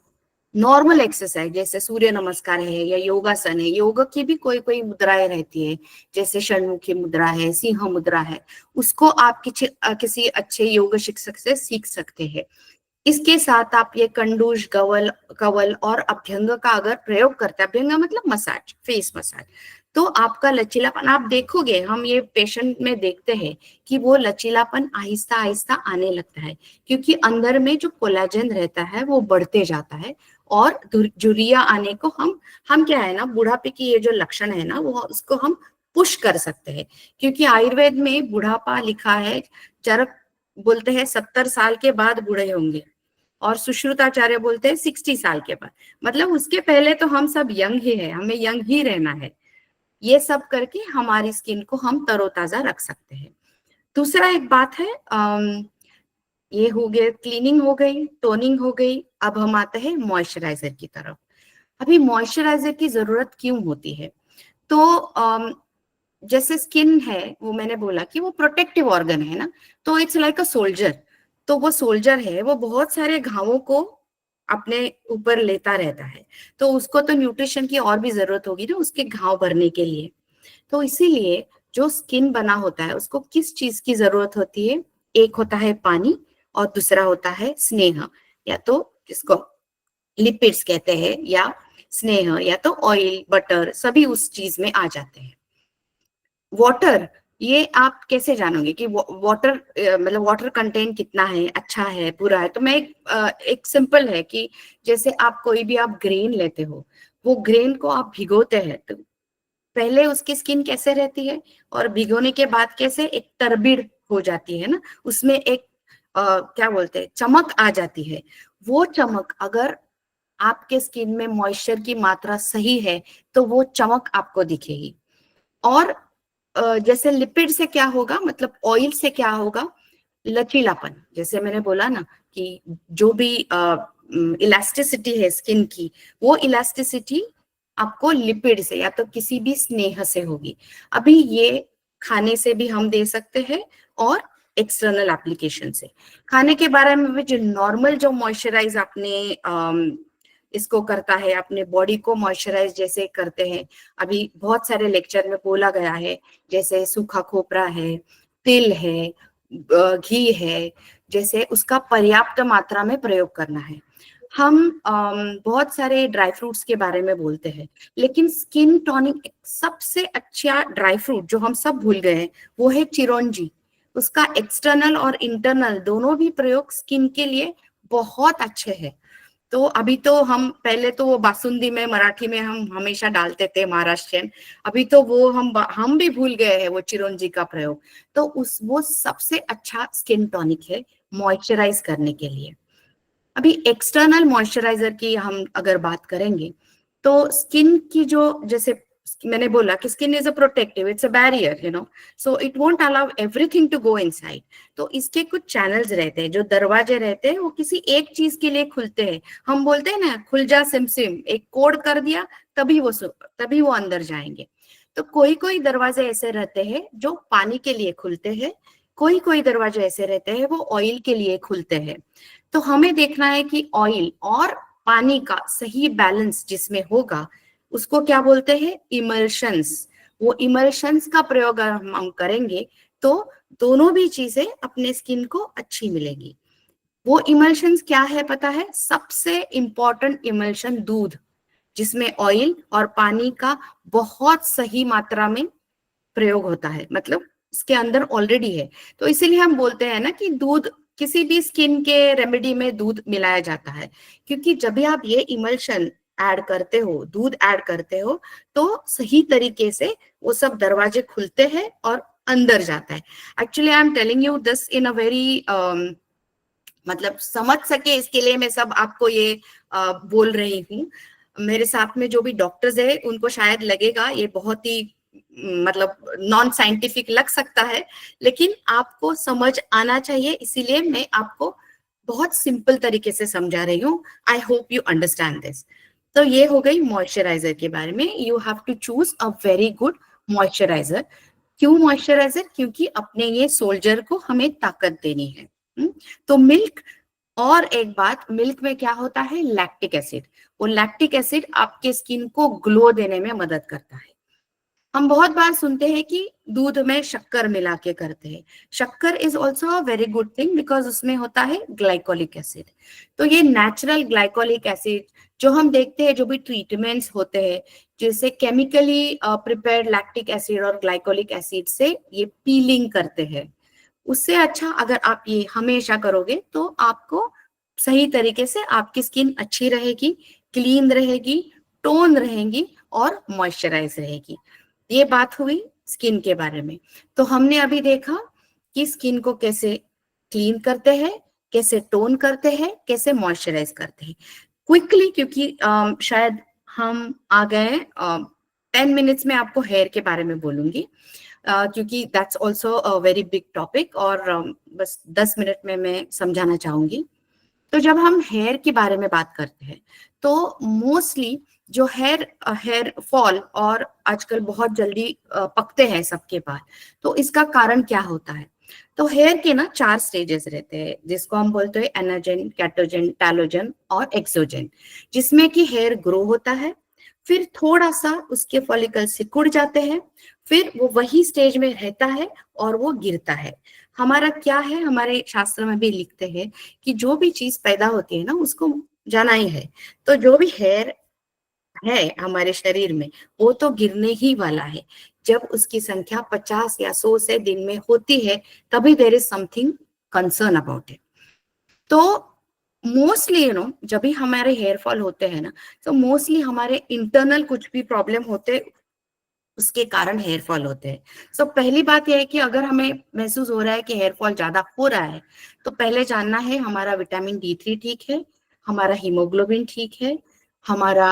नॉर्मल एक्सरसाइज जैसे सूर्य नमस्कार है या योगासन है, योग की भी कोई कोई मुद्राएं रहती है, जैसे षण्मुखी मुद्रा है, सिंह मुद्रा है, उसको आप किसी अच्छे योग शिक्षक से सीख सकते हैं। इसके साथ आप ये कंडूज, कवल कवल और अभ्यंग का अगर प्रयोग करते हैं, अभ्यंग मतलब मसाज, फेस मसाज, तो आपका लचीलापन आप देखोगे, हम ये पेशेंट में देखते हैं कि वो लचीलापन आहिस्ता आहिस्ता आने लगता है, क्योंकि अंदर में जो कोलाजन रहता है वो बढ़ते जाता है और झुर्रियां आने को हम क्या है ना, बुढ़ापे की ये जो लक्षण है ना, वो उसको हम पुश कर सकते हैं। क्योंकि आयुर्वेद में बुढ़ापा लिखा है, चरक बोलते हैं 70 साल के बाद बूढ़े होंगे, और सुश्रुताचार्य बोलते हैं 60 साल के बाद, मतलब उसके पहले तो हम सब यंग ही है, हमें यंग ही रहना है। ये सब करके हमारी स्किन को हम तरोताजा रख सकते हैं। दूसरा एक बात है, ये हो गया, क्लीनिंग हो गई, टोनिंग हो गई, अब हम आते हैं मॉइस्चराइजर की तरफ। अभी मॉइस्चराइजर की जरूरत क्यों होती है, तो जैसे स्किन है, वो मैंने बोला कि वो प्रोटेक्टिव ऑर्गन है ना, तो इट्स लाइक अ सोल्जर। तो वो सोल्जर है, वो बहुत सारे घावों को अपने ऊपर लेता रहता है, तो उसको तो न्यूट्रिशन की और भी जरूरत होगी ना उसके घाव भरने के लिए। तो इसीलिए जो स्किन बना होता है उसको किस चीज की जरूरत होती है, एक होता है पानी और दूसरा होता है स्नेह, या तो जिसको लिपिड्स कहते हैं, या स्नेह, या तो ऑयल, बटर, सभी उस चीज में आ जाते हैं। वाटर, ये आप कैसे जानोगे कि वाटर मतलब वाटर कंटेंट कितना है, अच्छा है, बुरा है? तो मैं एक सिंपल है कि जैसे आप कोई भी आप ग्रेन लेते हो, वो ग्रेन को आप भिगोते हैं, तो पहले उसकी स्किन कैसे रहती है और भिगोने के बाद कैसे एक तरबिड़ हो जाती है ना, उसमें एक क्या बोलते हैं, चमक आ जाती है। वो चमक अगर आपके स्किन में मॉइस्चर की मात्रा सही है तो वो चमक आपको दिखेगी। और जैसे लिपिड से क्या होगा, मतलब ऑयल से क्या होगा, लचीलापन। जैसे मैंने बोला ना कि जो भी इलास्टिसिटी है स्किन की, वो इलास्टिसिटी आपको लिपिड से या तो किसी भी स्नेह से होगी। अभी ये खाने से भी हम दे सकते हैं और एक्सटर्नल एप्लीकेशन से। खाने के बारे में भी जो नॉर्मल जो मॉइस्चराइज आपने इसको करता है, अपने बॉडी को मॉइस्चराइज जैसे करते हैं, अभी बहुत सारे लेक्चर में बोला गया है, जैसे सूखा खोपरा है, तिल है, घी है, जैसे उसका पर्याप्त मात्रा में प्रयोग करना है। हम बहुत सारे ड्राई फ्रूट्स के बारे में बोलते हैं, लेकिन स्किन टॉनिक सबसे अच्छा ड्राई फ्रूट जो हम सब भूल गए हैं वो है चिरौंजी। उसका एक्सटर्नल और इंटरनल दोनों भी प्रयोग स्किन के लिए बहुत अच्छे हैं। तो अभी तो हम, पहले तो वो बासुंदी में मराठी में हम हमेशा डालते थे महाराष्ट्रियन, अभी तो वो हम भी भूल गए हैं वो चिरौंजी का प्रयोग। तो वो सबसे अच्छा स्किन टॉनिक है मॉइस्चराइज करने के लिए। अभी एक्सटर्नल मॉइस्चराइजर की हम अगर बात करेंगे तो स्किन की जो, जैसे मैंने बोला कि skin is a protective, it's a barrier, you know, so it won't allow everything to go inside. तो इसके कुछ चैनल्स रहते हैं, जो दरवाजे रहते हैं, वो किसी एक चीज के लिए खुलते हैं। हम बोलते हैं ना, खुल जा सिम सिम, एक कोड कर दिया तभी वो अंदर जाएंगे। तो कोई कोई दरवाजे ऐसे रहते हैं जो पानी के लिए खुलते हैं, कोई कोई दरवाजे ऐसे रहते हैं वो ऑयल के लिए खुलते हैं। तो हमें देखना है कि ऑयल और पानी का सही बैलेंस जिसमें होगा उसको क्या बोलते हैं, इमल्शंस। वो इमल्शंस का प्रयोग अगर हम करेंगे तो दोनों भी चीजें अपने स्किन को अच्छी मिलेगी। वो इमल्शंस क्या है पता है? सबसे इंपॉर्टेंट इमल्शन दूध, जिसमें ऑयल और पानी का बहुत सही मात्रा में प्रयोग होता है, मतलब इसके अंदर ऑलरेडी है। तो इसीलिए हम बोलते हैं ना कि दूध, किसी भी स्किन के रेमेडी में दूध मिलाया जाता है, क्योंकि जब भी आप ये इमल्शन ऐड करते हो, दूध ऐड करते हो, तो सही तरीके से वो सब दरवाजे खुलते हैं और अंदर जाता है। Actually I am telling you this in a very मतलब समझ सके इसके लिए मैं सब आपको ये बोल रही हूँ। मेरे साथ में जो भी डॉक्टर्स है उनको शायद लगेगा ये बहुत ही मतलब नॉन साइंटिफिक लग सकता है, लेकिन आपको समझ आना चाहिए, इसीलिए मैं आपको बहुत सिंपल तरीके से समझा रही हूँ। I hope you understand this. तो ये हो गई मॉइस्चराइजर के बारे में। You have to choose a very good moisturiser. क्यों मॉइस्चराइजर? क्योंकि अपने ये सोल्जर को हमें ताकत देनी है। तो मिल्क, और एक बात, मिल्क में क्या होता है? Lactic acid. वो लैक्टिक एसिड आपके स्किन को ग्लो देने में मदद करता है। हम बहुत बार सुनते हैं कि दूध में शक्कर मिला के करते हैं। शक्कर is also a very good thing because उसमें होता है ग्लाइकोलिक एसिड। तो ये नेचुरल ग्लाइकोलिक एसिड जो हम देखते हैं, जो भी ट्रीटमेंट्स होते हैं, जैसे केमिकली प्रिपेयर्ड लैक्टिक एसिड और ग्लाइकोलिक एसिड से ये पीलिंग करते हैं, उससे अच्छा अगर आप ये हमेशा करोगे तो आपको सही तरीके से आपकी स्किन अच्छी रहेगी, क्लीन रहेगी, टोन रहेगी और मॉइस्चराइज रहेगी। ये बात हुई स्किन के बारे में। तो हमने अभी देखा कि स्किन को कैसे क्लीन करते हैं, कैसे टोन करते हैं, कैसे मॉइस्चराइज करते हैं। क्विकली, क्योंकि शायद हम आ गए 10 मिनट्स में आपको हेयर के बारे में बोलूंगी, क्योंकि that's also a very big topic, और बस 10 मिनट में मैं समझाना चाहूंगी। तो जब हम हेयर के बारे में बात करते हैं तो मोस्टली जो हेयर फॉल, और आजकल बहुत जल्दी पकते हैं सबके बाल, तो इसका कारण क्या होता है? तो हेयर के ना 4 स्टेजेस रहते हैं, जिसको हम बोलते हैं एनाजन, कैटोजन, टैलोजन और एक्सोजन, जिसमें कि हेयर ग्रो होता है, फिर थोड़ा सा उसके फॉलिकल सिकुड़ जाते हैं, फिर वो वही स्टेज में रहता है और वो गिरता है। हमारा क्या है, हमारे शास्त्र में भी लिखते हैं कि जो भी चीज पैदा होती है ना उसको जाना ही है। तो जो भी हेयर है हमारे शरीर में वो तो गिरने ही वाला है। जब उसकी संख्या 50 या 100 से दिन में होती है तभी there is something concern about it. तो मोस्टली जब भी हमारे हेयर फॉल होते हैं ना, तो मोस्टली हमारे इंटरनल कुछ भी प्रॉब्लम होते उसके कारण हेयर फॉल होते हैं। सो पहली बात यह है कि अगर हमें महसूस हो रहा है कि हेयर फॉल ज्यादा हो रहा है, तो पहले जानना है हमारा विटामिन D3 ठीक है, हमारा हीमोग्लोबिन ठीक है, हमारा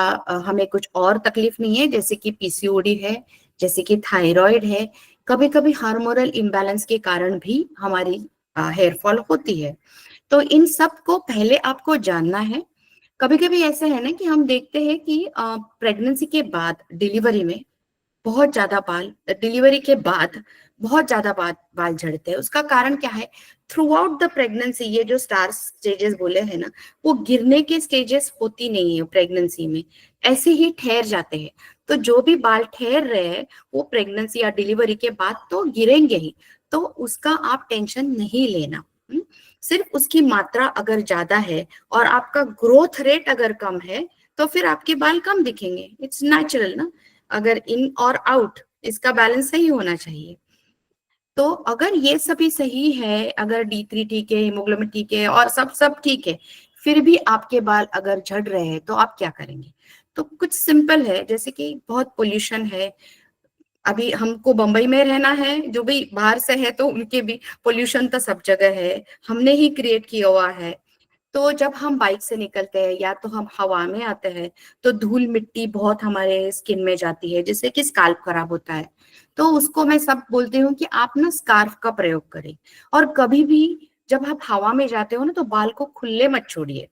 हमें कुछ और तकलीफ नहीं है, जैसे कि PCOD है, जैसे कि थायराइड है। कभी कभी हार्मोनल इम्बैलेंस के कारण भी हमारी हेयर फॉल होती है। तो इन सब को पहले आपको जानना है। कभी कभी ऐसे है ना कि हम देखते हैं कि प्रेगनेंसी के बाद, डिलीवरी में बहुत ज्यादा बाल, डिलीवरी के बाद बहुत ज्यादा बाल झड़ते हैं। उसका कारण क्या है? थ्रू आउट द प्रेगनेंसी ये जो स्टार स्टेजेस बोले हैं ना, वो गिरने के स्टेजेस होती नहीं है प्रेगनेंसी में, ऐसे ही ठहर जाते हैं। तो जो भी बाल ठहर रहे हैं वो प्रेगनेंसी या डिलीवरी के बाद तो गिरेंगे ही, तो उसका आप टेंशन नहीं लेना। सिर्फ उसकी मात्रा अगर ज्यादा है और आपका ग्रोथ रेट अगर कम है तो फिर आपके बाल कम दिखेंगे। इट्स नेचुरल ना, अगर इन और आउट इसका बैलेंस सही होना चाहिए। तो अगर ये सभी सही है, अगर D3 ठीक है, हीमोग्लोबिन ठीक है और सब ठीक है, फिर भी आपके बाल अगर झड़ रहे हैं तो आप क्या करेंगे? तो कुछ सिंपल है, जैसे कि बहुत पोल्यूशन है। अभी हमको बंबई में रहना है, जो भी बाहर से है तो उनके भी पोल्यूशन तो सब जगह है, हमने ही क्रिएट किया हुआ है। तो जब हम बाइक से निकलते हैं या तो हम हवा में आते हैं तो धूल मिट्टी बहुत हमारे स्किन में जाती है, जिससे कि स्काल्प खराब होता है। तो उसको मैं सब बोलती हूँ कि आप ना स्कार्फ का प्रयोग करें। और कभी भी जब आप हवा में जाते हो ना तो बाल को खुले मत छोड़िए।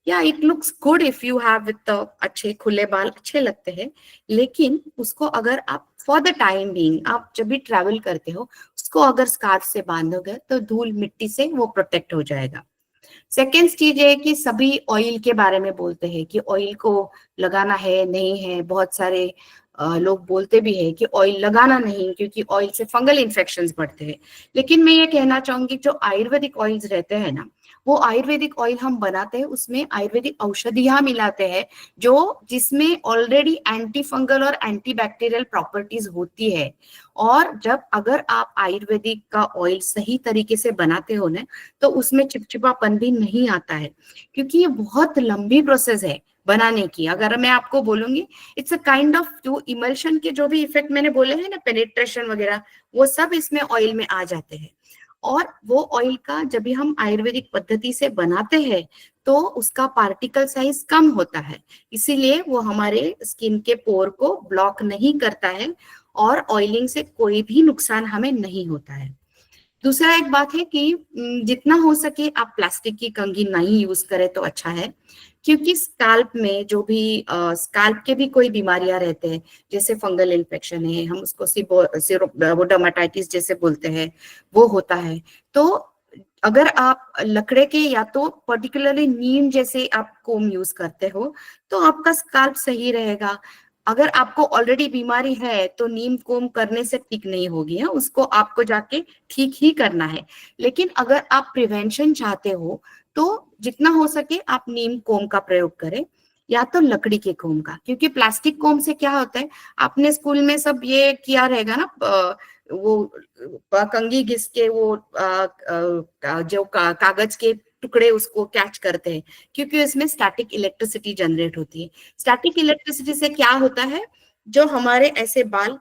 या it looks good if you have with अच्छे खुले बाल, अच्छे लगते हैं, लेकिन उसको अगर आप फॉर द टाइम बीइंग, आप जब भी ट्रैवल करते हो उसको अगर स्कार्फ से बांधोगे तो धूल मिट्टी से वो प्रोटेक्ट हो जाएगा। सेकेंड चीज है कि सभी ऑयल के बारे में बोलते हैं कि ऑयल को लगाना है, नहीं है। बहुत सारे लोग बोलते भी है कि ऑयल लगाना नहीं, क्योंकि ऑयल से फंगल इन्फेक्शंस बढ़ते हैं। लेकिन मैं ये कहना चाहूंगी, जो आयुर्वेदिक ऑयल्स रहते हैं ना, वो आयुर्वेदिक ऑयल हम बनाते हैं उसमें आयुर्वेदिक औषधियां मिलाते हैं, जो जिसमें ऑलरेडी एंटी फंगल और एंटी बैक्टीरियल प्रॉपर्टीज होती है। और जब अगर आप आयुर्वेदिक का ऑयल सही तरीके से बनाते हो ना, तो उसमें चिपचिपापन भी नहीं आता है, क्योंकि ये बहुत लंबी प्रोसेस है। बनाने की, अगर मैं आपको बोलूंगी इट्स अ काइंड ऑफ जो इमल्शन के जो भी इफेक्ट मैंने बोले हैं ना, पेनिट्रेशन वगैरह, वो सब इसमें ऑयल में आ जाते हैं। और वो ऑयल का जब भी हम आयुर्वेदिक पद्धति से बनाते हैं तो उसका पार्टिकल साइज कम होता है, इसीलिए वो हमारे स्किन के पोर को ब्लॉक नहीं करता है और ऑयलिंग से कोई भी नुकसान हमें नहीं होता है। दूसरा एक बात है कि जितना हो सके आप प्लास्टिक की कंघी नहीं यूज करें तो अच्छा है, क्योंकि स्काल्प में जो भी स्काल्प के भी कोई बीमारियां रहते हैं, जैसे फंगल इन्फेक्शन है, हम उसको सिरोडर्माटाइटिस जैसे बोलते हैं, वो होता है। तो अगर आप लकड़े के या तो पर्टिकुलरली नीम जैसे आप कोम यूज करते हो तो आपका स्काल्प सही रहेगा। अगर आपको ऑलरेडी बीमारी है तो नीम कोम करने से ठीक नहीं होगी, है उसको आपको जाके ठीक ही करना है। लेकिन अगर आप प्रिवेंशन चाहते हो तो जितना हो सके आप नीम कोम का प्रयोग करें या तो लकड़ी के कोम का, क्योंकि प्लास्टिक कोम से क्या होता है, आपने स्कूल में सब ये किया रहेगा ना, वो कंघी घिस के वो जो कागज के टुकड़े उसको कैच करते हैं, क्योंकि इसमें स्टैटिक इलेक्ट्रिसिटी जनरेट होती है। स्टैटिक इलेक्ट्रिसिटी से क्या होता है, जो हमारे ऐसे बाल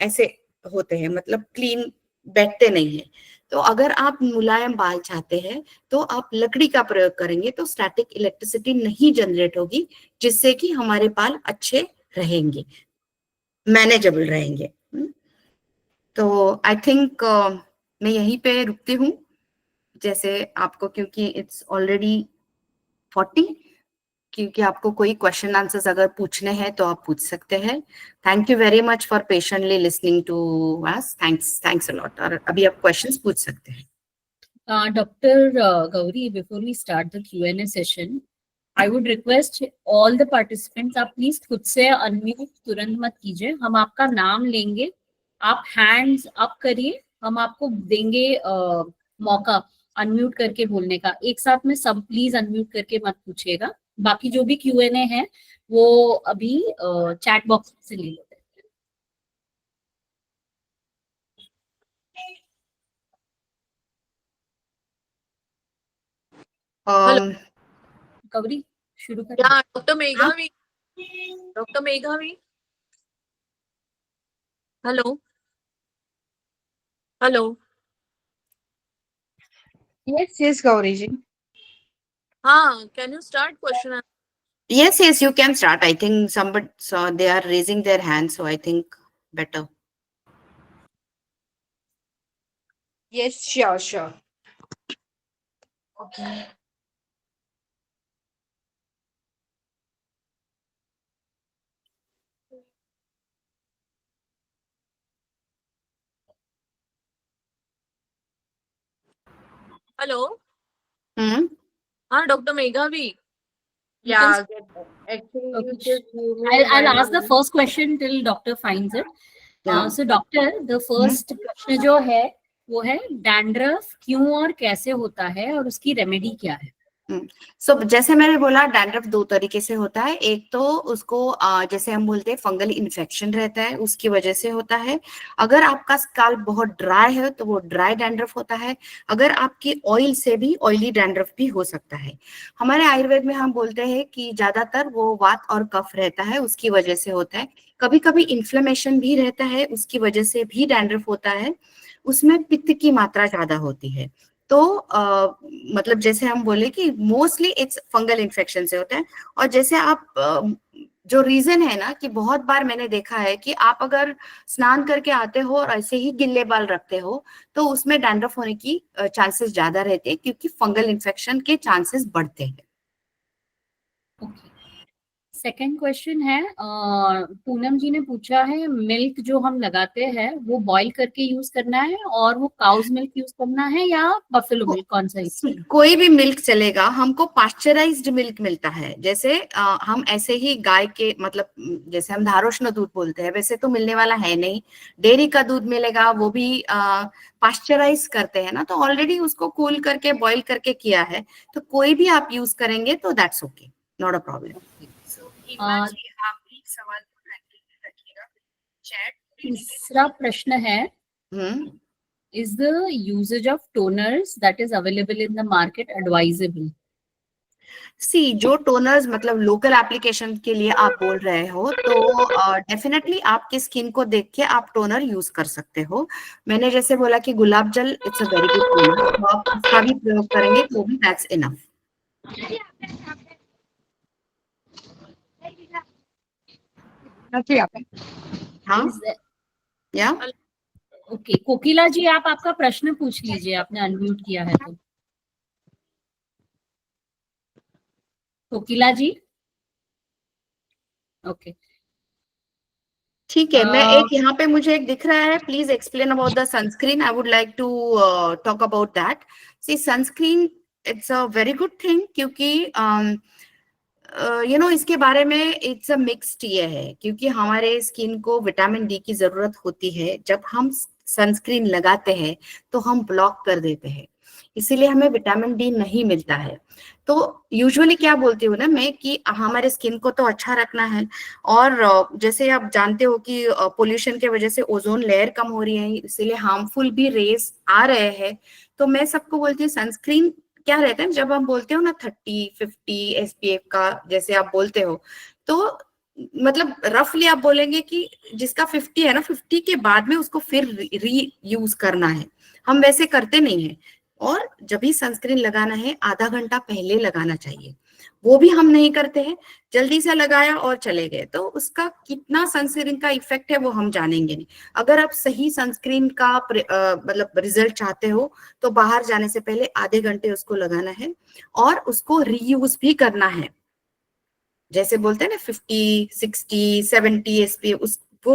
ऐसे होते हैं, मतलब क्लीन बैठते नहीं है। तो अगर आप मुलायम बाल चाहते हैं तो आप लकड़ी का प्रयोग करेंगे तो स्टैटिक इलेक्ट्रिसिटी नहीं जनरेट होगी, जिससे कि हमारे बाल अच्छे रहेंगे, मैनेजेबल रहेंगे। तो आई थिंक मैं यहीं पे रुकती हूँ, जैसे आपको, क्योंकि इट्स ऑलरेडी 40, क्योंकि आपको कोई क्वेश्चन आंसर्स अगर पूछने हैं तो आप पूछ सकते हैं। Thank you very much for patiently listening to us, thanks a lot. और अभी आप क्वेश्चंस पूछ सकते हैं। Dr. Gauri, before we start the Q&A session, I would request all the participants, आप प्लीज खुद से अनम्यूट तुरंत मत कीजिए, हम आपका नाम लेंगे, आप हैंड्स अप करिए, हम आपको देंगे मौका अनम्यूट करके बोलने का। एक साथ में सब प्लीज अनम्यूट करके मत पूछिएगा। बाकी जो भी Q&A है वो अभी चैट बॉक्स से ले लेते हैं। गौरी शुरू करें? Yeah, Dr. Meghavi. Dr. Meghavi. Hello. Hello. Yes, Gauri ji. Can you start question? Yes, you can start. I think somebody, so they are raising their hands, so I think better. Yes, sure. Okay. Hello. Hmm? Dr. Meghavi. Yeah, actually, Okay. you just give me I'll one ask the minute. first question till doctor finds it. Yeah. So doctor, the first प्रश्न जो है वो है dandruff क्यों और कैसे होता है और उसकी रेमेडी क्या है? सो जैसे मैंने बोला, डैंड्रफ दो तरीके से होता है। एक तो उसको जैसे हम बोलते हैं फंगल इन्फेक्शन रहता है, उसकी वजह से होता है। अगर आपका स्काल्प बहुत ड्राई है तो वो ड्राई डैंड्रफ होता है। अगर आपकी ऑयल से भी ऑयली डैंड्रफ भी हो सकता है। हमारे आयुर्वेद में हम बोलते हैं कि ज्यादातर वो वात और कफ रहता है, उसकी वजह से होता है। कभी कभी इन्फ्लेमेशन भी रहता है, उसकी वजह से भी डैंड्रफ होता है। उसमें पित्त की मात्रा ज्यादा होती है। तो मतलब जैसे हम बोले कि मोस्टली इट्स फंगल इन्फेक्शन से होता है। और जैसे आप जो रीजन है ना, कि बहुत बार मैंने देखा है कि आप अगर स्नान करके आते हो और ऐसे ही गिल्ले बाल रखते हो तो उसमें डैंड्रफ होने की चांसेस ज्यादा रहते हैं, क्योंकि फंगल इन्फेक्शन के चांसेस बढ़ते हैं। ओके। सेकंड क्वेश्चन है, पूनम जी ने पूछा है मिल्क जो हम लगाते हैं वो बॉईल करके यूज करना है और वो काउज मिल्क यूज करना है या बफेलो मिल्क, कौन सा यूज करना है? कोई भी मिल्क चलेगा। हमको पाश्चराइज्ड मिल्क मिलता है, जैसे हम ऐसे ही गाय के, मतलब जैसे हम धारोष्ण दूध बोलते हैं वैसे तो मिलने वाला है नहीं। डेयरी का दूध मिलेगा, वो भी पाश्चराइज करते हैं ना, तो ऑलरेडी उसको कूल करके बॉईल करके किया है। तो कोई भी आप यूज करेंगे तो that's okay, not a problem. तीसरा प्रश्न है, is the usage of toners that is available in the market advisable? सी जो टोनर्स मतलब लोकल एप्लीकेशन के लिए आप बोल रहे हो, तो डेफिनेटली आपकी स्किन को देख के आप टोनर यूज कर सकते हो। मैंने जैसे बोला कि गुलाब जल it's a very good toner, तो आप उसका भी प्रयोग करेंगे तो भी दैट्स इनफ। Nothing happened. हाँ Is- या ओके, कोकिला जी आप आपका प्रश्न पूछ लीजिए, आपने अनम्यूट किया है तो। कोकिला जी, ओके। ठीक है। मैं एक यहाँ पे मुझे एक दिख रहा है, please explain about the sunscreen. I would like to talk about that. See sunscreen it's a very good thing, क्योंकि इसके बारे में इट्स अ मिक्स्ड ये है, क्योंकि हमारे स्किन को विटामिन डी की जरूरत होती है। जब हम सनस्क्रीन लगाते हैं तो हम ब्लॉक कर देते हैं, इसीलिए हमें विटामिन डी नहीं मिलता है। तो यूजुअली क्या बोलती हूँ ना मैं कि हमारे स्किन को तो अच्छा रखना है, और जैसे आप जानते हो कि पोल्यूशन के वजह से ओजोन लेयर कम हो रही है, इसीलिए हार्मफुल भी रेस आ रहे हैं। तो मैं सबको बोलती हूँ सनस्क्रीन क्या रहता है, जब हम बोलते हो ना 30-50 एसपीएफ का जैसे आप बोलते हो, तो मतलब रफली आप बोलेंगे कि जिसका 50 है ना, 50 के बाद में उसको फिर री यूज करना है। हम वैसे करते नहीं है, और जब भी सनस्क्रीन लगाना है आधा घंटा पहले लगाना चाहिए, वो भी हम नहीं करते हैं। जल्दी से लगाया और चले गए, तो उसका कितना सनस्क्रीन का इफेक्ट है वो हम जानेंगे नहीं। अगर आप सही सनस्क्रीन का मतलब रिजल्ट चाहते हो, तो बाहर जाने से पहले आधे घंटे उसको लगाना है, और उसको रीयूज भी करना है। जैसे बोलते हैं ना 50, 60, 70 एसपी, उसको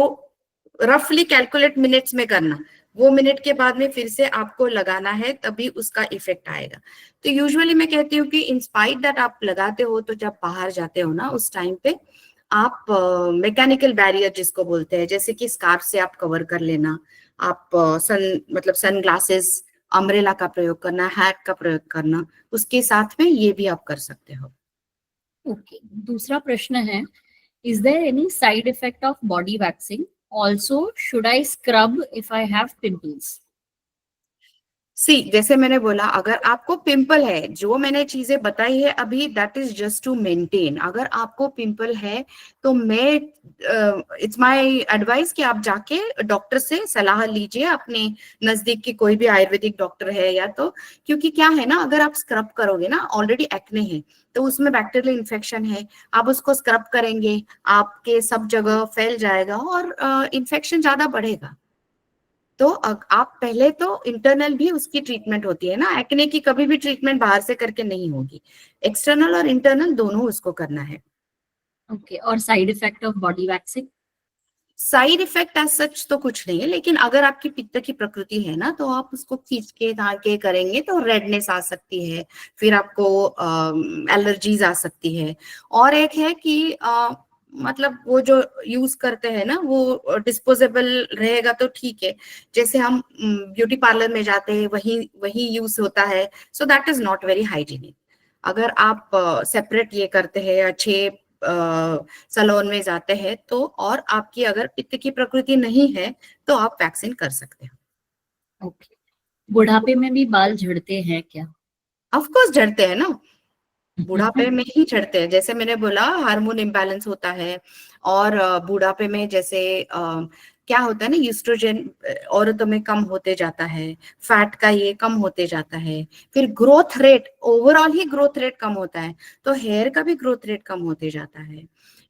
रफली कैलकुलेट मिनट्स में करना। वो मिनट के बाद में फिर से आपको लगाना है, तभी उसका इफेक्ट आएगा। तो यूजुअली मैं कहती हूँ कि इंस्पाइट दैट आप लगाते हो, तो जब बाहर जाते हो ना उस टाइम पे आप मैकेनिकल बैरियर जिसको बोलते हैं, जैसे कि स्कार्फ से आप कवर कर लेना, आप सन मतलब सन ग्लासेस, अम्ब्रेला का प्रयोग करना, हैट का प्रयोग करना, उसके साथ में ये भी आप कर सकते हो। ओके, दूसरा प्रश्न है, is there any side effect of body waxing? Also should I scrub if I have pimples? See जैसे मैंने बोला, अगर आपको पिंपल है, जो मैंने चीजें बताई है अभी, that is just to maintain. अगर आपको पिंपल है तो मैं इट्स माय एडवाइस कि आप जाके डॉक्टर से सलाह लीजिए, अपने नजदीक की कोई भी आयुर्वेदिक डॉक्टर है या तो, क्योंकि क्या है ना, अगर आप स्क्रब करोगे ना, ऑलरेडी एक्ने है तो उसमें बैक्टीरियल इन्फेक्शन है, आप उसको स्क्रब करेंगे, आपके सब जगह फैल जाएगा और इन्फेक्शन ज्यादा बढ़ेगा। तो आप पहले तो इंटरनल भी उसकी ट्रीटमेंट होती है ना, एक्ने की कभी भी ट्रीटमेंट बाहर से करके नहीं होगी, एक्सटर्नल और इंटरनल दोनों उसको करना है। ओके, और side effect of body waxing? Side effect as such तो कुछ नहीं है, लेकिन अगर आपकी पित्त की प्रकृति है ना, तो आप उसको खींच के धार के करेंगे तो रेडनेस आ सकती है, फिर आपको एलर्जीज आ सकती है। और एक है कि मतलब वो जो यूज करते हैं ना, वो डिस्पोजेबल रहेगा तो ठीक है। जैसे हम ब्यूटी पार्लर में जाते हैं, वही वही यूज होता है, so that is not very hygienic. अगर आप सेपरेट ये करते हैं, अच्छे सलोन में जाते हैं, तो और आपकी अगर पित्त की प्रकृति नहीं है तो आप वैक्सीन कर सकते हो। ओके, बुढ़ापे में भी बाल झड़ते हैं क्या? ऑफ कोर्स झड़ते हैं ना, बुढ़ापे में ही झड़ते हैं। जैसे मैंने बोला, हार्मोन इम्बैलेंस होता है, और बुढ़ापे में जैसे क्या होता है ना, यूस्ट्रोजन औरतों में कम होते जाता है, फैट का ये कम होते जाता है, फिर ग्रोथ रेट, ओवरऑल ही ग्रोथ रेट कम होता है, तो हेयर का भी ग्रोथ रेट कम होते जाता है।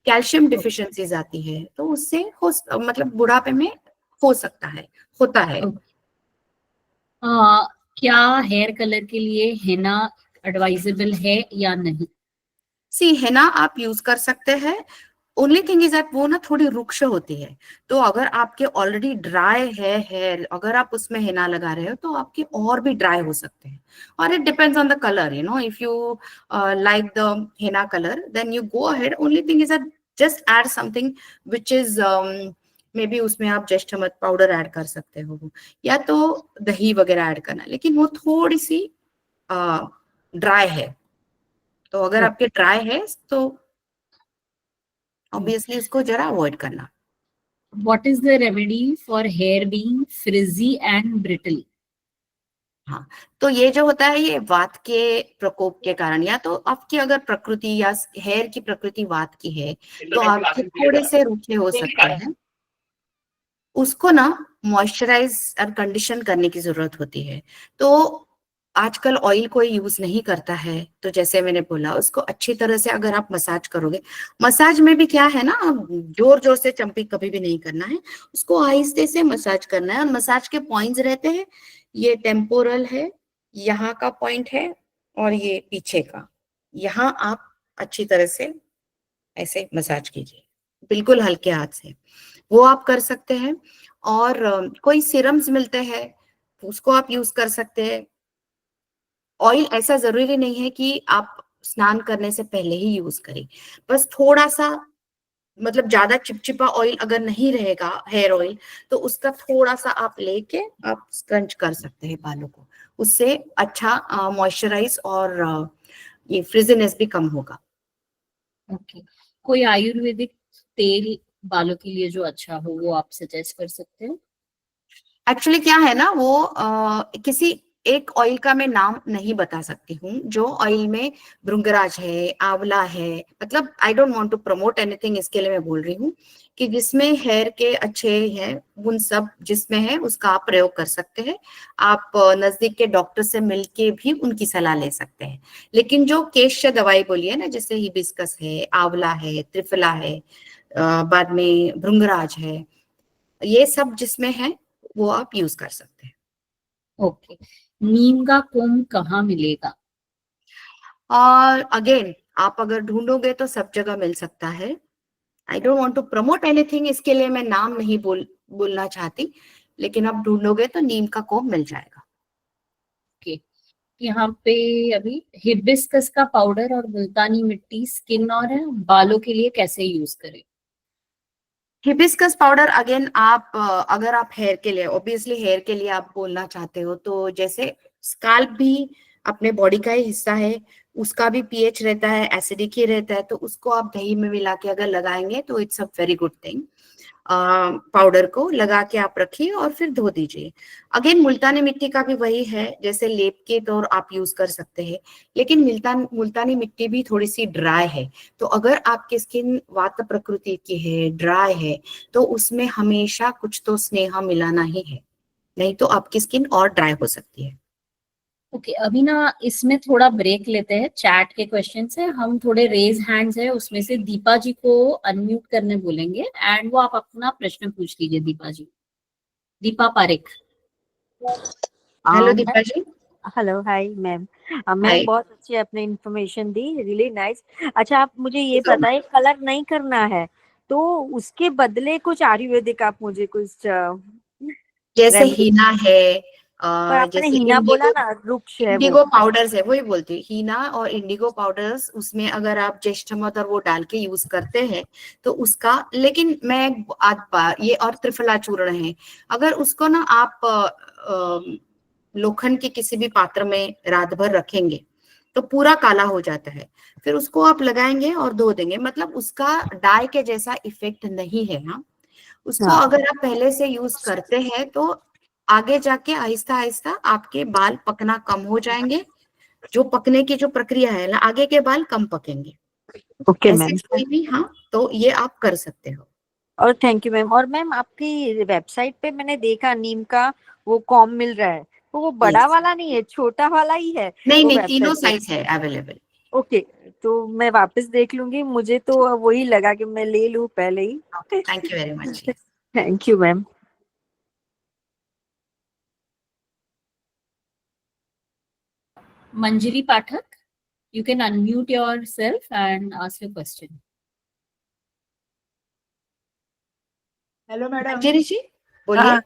कैल्शियम डिफिशियंसीज आती है, तो उससे मतलब बुढ़ापे में हो सकता है, होता है। क्या हेयर कलर के लिए हेना एडवाइजेबल है या नहीं? सी हेना आप यूज कर सकते हैं, ओनली थिंग इज दैट वो ना थोड़ी रुक्ष होती है, तो अगर आपके ऑलरेडी ड्राई है हेयर, अगर आप उसमें हेना लगा रहे हो तो आपके और भी ड्राई हो सकते हैं। और it depends on the colour, if you like the henna colour, then you go ahead. Only thing is that just add something which is may be उसमें आप जेष्ठमध पाउडर ऐड कर सकते हो, या तो दही वगैरह ऐड करना, लेकिन वो थोड़ी सी ड्राई है। तो अगर आपके ड्राई है तो ऑब्वियसली उसको जरा अवॉइड करना। What is the remedy for hair being frizzy and brittle? हाँ, तो ये जो होता है ये वात के प्रकोप के कारण, या तो आपकी अगर प्रकृति या हेयर की प्रकृति वात की है तो आपके थोड़े से रूखे हो सकते हैं, उसको ना मॉइस्चराइज और कंडीशन करने की जरूरत होती है। तो आजकल ऑयल कोई यूज नहीं करता है, तो जैसे मैंने बोला उसको अच्छी तरह से अगर आप मसाज करोगे, मसाज में भी क्या है ना, जोर जोर से चंपी कभी भी नहीं करना है, उसको आहिस्ते से मसाज करना है। और मसाज के पॉइंट्स रहते हैं, ये टेम्पोरल है, यहाँ का पॉइंट है, और ये पीछे का, यहाँ आप अच्छी तरह से ऐसे मसाज कीजिए, बिल्कुल हल्के हाथ से, वो आप कर सकते हैं। और कोई सीरम्स मिलते हैं उसको आप यूज कर सकते हैं। ऑयल ऐसा जरूरी नहीं है कि आप स्नान करने से पहले ही यूज करें, बस थोड़ा सा, मतलब ज्यादा चिपचिपा ऑयल अगर नहीं रहेगा हेयर ऑयल, तो उसका थोड़ा सा आप लेके आप स्क्रंच कर सकते हैं बालों को, उससे अच्छा मॉइस्चराइज और ये फ्रिजीनेस भी कम होगा। ओके, कोई आयुर्वेदिक तेल बालों के लिए जो अच्छा हो वो आप सजेस्ट कर सकते हैं? एक्चुअली क्या है ना, वो किसी एक ऑयल का मैं नाम नहीं बता सकती हूँ। जो ऑयल में भृंगराज है, आंवला है, मतलब I don't want to promote anything, इसके लिए मैं बोल रही हूँ कि जिसमें हेयर के अच्छे हैं, उन सब जिसमें है उसका आप प्रयोग कर सकते हैं। आप नजदीक के डॉक्टर से मिलके भी उनकी सलाह ले सकते हैं। लेकिन जो केश दवाई बोली है ना, जैसे हिबिस्कस है, आंवला है, त्रिफला है, बाद में भृंगराज है, ये सब जिसमें है वो आप यूज कर सकते हैं। ओके, नीम का कोम कहाँ मिलेगा? और अगेन आप अगर ढूंढोगे तो सब जगह मिल सकता है। I don't want to promote anything, इसके लिए मैं नाम नहीं बोलना चाहती, लेकिन आप ढूंढोगे तो नीम का कोम मिल जाएगा। ओके, यहाँ पे अभी हिबिस्कस का पाउडर और मुल्तानी मिट्टी स्किन और बालों के लिए कैसे यूज करें? हिबिस्कस पाउडर अगेन आप अगर आप हेयर के लिए, ऑब्वियसली हेयर के लिए आप बोलना चाहते हो, तो जैसे स्काल्प भी अपने बॉडी का ही हिस्सा है, उसका भी पीएच रहता है, एसिडिक ही रहता है, तो उसको आप दही में मिला के अगर लगाएंगे तो it's a very good thing. Powder को लगा के आप रखिए और फिर धो दीजिए। अगेन मुल्तानी मिट्टी का भी वही है, जैसे लेप के तौर आप यूज कर सकते हैं, लेकिन मुल्तानी मिट्टी भी थोड़ी सी ड्राई है, तो अगर आपकी स्किन वात प्रकृति की है, ड्राई है, तो उसमें हमेशा कुछ तो स्नेहा मिलाना ही है, नहीं तो आपकी स्किन और ड्राई हो सकती है। ओके, अभी ना इसमें थोड़ा ब्रेक लेते हैं, चैट के क्वेश्चन से हम थोड़े रेज हैंड्स है, उसमें से दीपा जी को अनम्यूट करने बोलेंगे एंड वो आप अपना प्रश्न पूछ लीजिए। Deepa ji, Deepa Parekh. Hello ma'am, Deepa ji. Hello, hi ma'am. Ma'am hi. बहुत अच्छी आपने इंफॉर्मेशन दी, रियली नाइस। अच्छा, आप मुझे ये बताएं, कलर नहीं करना है तो उसके बदले कुछ आयुर्वेदिक आप मुझे कुछ जैसे रेमेडी। हीना है, पर आपने जैसे हीना बोला इंडिगो, ना, वृक्ष है वो। इंडिगो पाउडर्स है, वही बोलती हूँ, हीना और इंडिगो पाउडर्स, उसमें अगर आप ज्येष्ठमध और वो डाल के यूज करते हैं तो उसका, लेकिन मैं ये और त्रिफला चूर्ण है, अगर उसको ना आप लोखंड के किसी भी पात्र में रात भर रखेंगे तो पूरा काला हो जाता है, फिर उसको आप लगाएंगे और धो देंगे, मतलब उसका डाई के जैसा इफेक्ट नहीं है। हाँ, उसको हाँ, अगर आप पहले से यूज करते हैं तो आगे जाके आहिस्ता आहिस्ता आपके बाल पकना कम हो जाएंगे, जो पकने की जो प्रक्रिया है ना, आगे के बाल कम पकेंगे, ओके ऐसे मैम। कोई भी। हाँ, तो ये आप कर सकते हो। और थैंक यू मैम। और मैम आपकी वेबसाइट पे मैंने देखा नीम का वो कॉम मिल रहा है, तो वो बड़ा यस, वाला नहीं है, छोटा वाला ही है नहीं वो नहीं, तीनों वेबसाइट पे। साइज है अवेलेबल। ओके, तो मैं वापस देख लूंगी, मुझे तो वही लगा कि मैं ले लूं पहले ही। Okay, thank you very much. Thank you ma'am. Manjari Pathak, you can unmute yourself and ask your question. Hello madam. Manjari ji बोलिए। हाँ,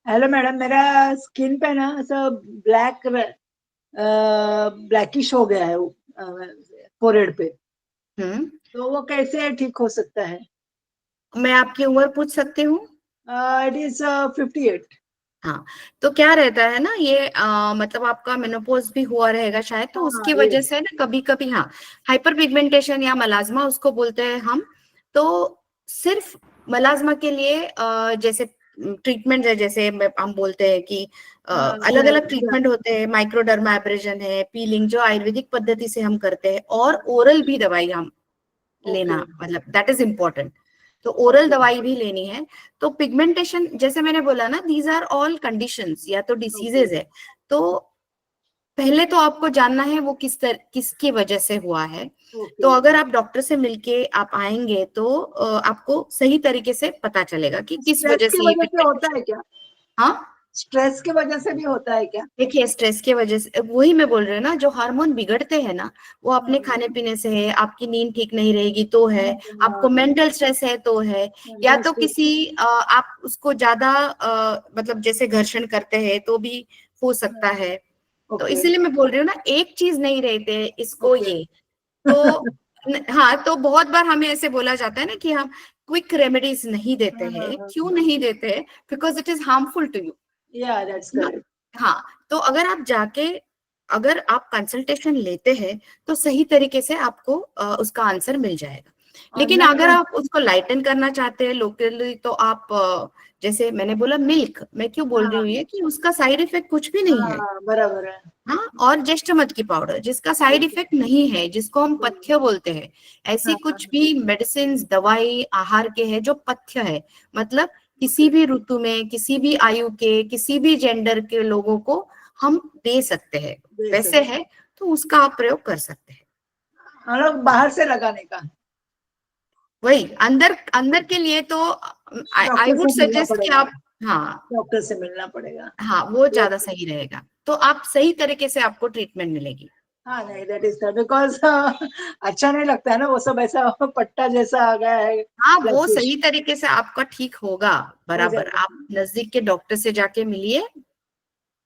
हेलो मैडम, मेरा स्किन पे ना ऐसा ब्लैक ब्लैकिश हो गया है फोrehead पे, हम्म, तो वो कैसे ठीक हो सकता है? मैं आपकी उम्र पूछ सकती हूँ? It is 58। हाँ, तो क्या रहता है ना, ये मतलब आपका मेनोपॉज भी हुआ रहेगा शायद, तो हाँ उसकी ये वजह से ना कभी कभी, हाँ, हाइपर पिगमेंटेशन या मलाज्मा उसको बोलते हैं हम। तो सिर्फ मलाज्मा के लिए जैसे ट्रीटमेंट है, जैसे हम बोलते हैं कि हाँ, अलग अलग हाँ, ट्रीटमेंट होते हैं, माइक्रोडर्मा एब्रेजन है, पीलिंग जो आयुर्वेदिक पद्धति से हम करते हैं, और ओरल भी दवाई हम लेना, मतलब दैट इज इम्पोर्टेंट। तो ओरल दवाई भी लेनी है। तो पिगमेंटेशन, जैसे मैंने बोला ना, दीज आर ऑल कंडीशंस या तो डिसीजेज है। तो पहले तो आपको जानना है वो किसकी वजह से हुआ है। तो अगर आप डॉक्टर से मिलके आप आएंगे तो आपको सही तरीके से पता चलेगा कि किस स्ट्रेस वजह की से ये वजह से होता है पिगमेंटेशन। क्या? हाँ, स्ट्रेस की वजह से भी होता है क्या? देखिए स्ट्रेस की वजह से, वही मैं बोल रही हूँ ना, जो हार्मोन बिगड़ते हैं ना, वो अपने खाने पीने से है, आपकी नींद ठीक नहीं रहेगी तो है, आपको मेंटल स्ट्रेस है तो है, या तो किसी आप उसको ज्यादा मतलब जैसे घर्षण करते हैं तो भी हो सकता है। तो इसीलिए मैं बोल रही हूँ ना, एक चीज नहीं रहते इसको ये। तो हाँ, तो बहुत बार हमें ऐसे बोला जाता है ना कि हम क्विक रेमेडीज नहीं देते हैं। क्यों नहीं देते हैं? Because it is harmful to you. या दैट्स करेक्ट। हाँ, तो अगर आप जाके, अगर आप कंसल्टेशन लेते हैं तो सही तरीके से आपको उसका आंसर मिल जाएगा। लेकिन अगर आप उसको लाइटन करना चाहते हैं लोकली, तो आप जैसे मैंने बोला मिल्क, मैं क्यों बोल रही हूँ ये, कि उसका साइड इफेक्ट कुछ भी नहीं है। बराबर है। हाँ, और ज्येष्ठमध की पाउडर जिसका साइड इफेक्ट नहीं है, जिसको हम पथ्य बोलते हैं, ऐसी कुछ भी मेडिसिन, दवाई, आहार के है जो पथ्य है, मतलब किसी भी ऋतु में, किसी भी आयु के, किसी भी जेंडर के लोगों को हम दे सकते हैं, वैसे है, तो उसका आप प्रयोग कर सकते हैं। हम लोग बाहर से लगाने का, वही अंदर अंदर के लिए तो आई वुड सजेस्ट कि आप, हाँ डॉक्टर से मिलना पड़ेगा। हाँ, वो ज्यादा सही रहेगा, तो आप सही तरीके से आपको ट्रीटमेंट मिलेगी। हाँ नहीं, दैट इज बिकॉज अच्छा नहीं लगता है ना वो सब, ऐसा पट्टा जैसा आ गया है। हाँ, वो सही तरीके से आपका ठीक होगा बराबर। जाएगा। आप नजदीक के डॉक्टर से जाके मिलिए,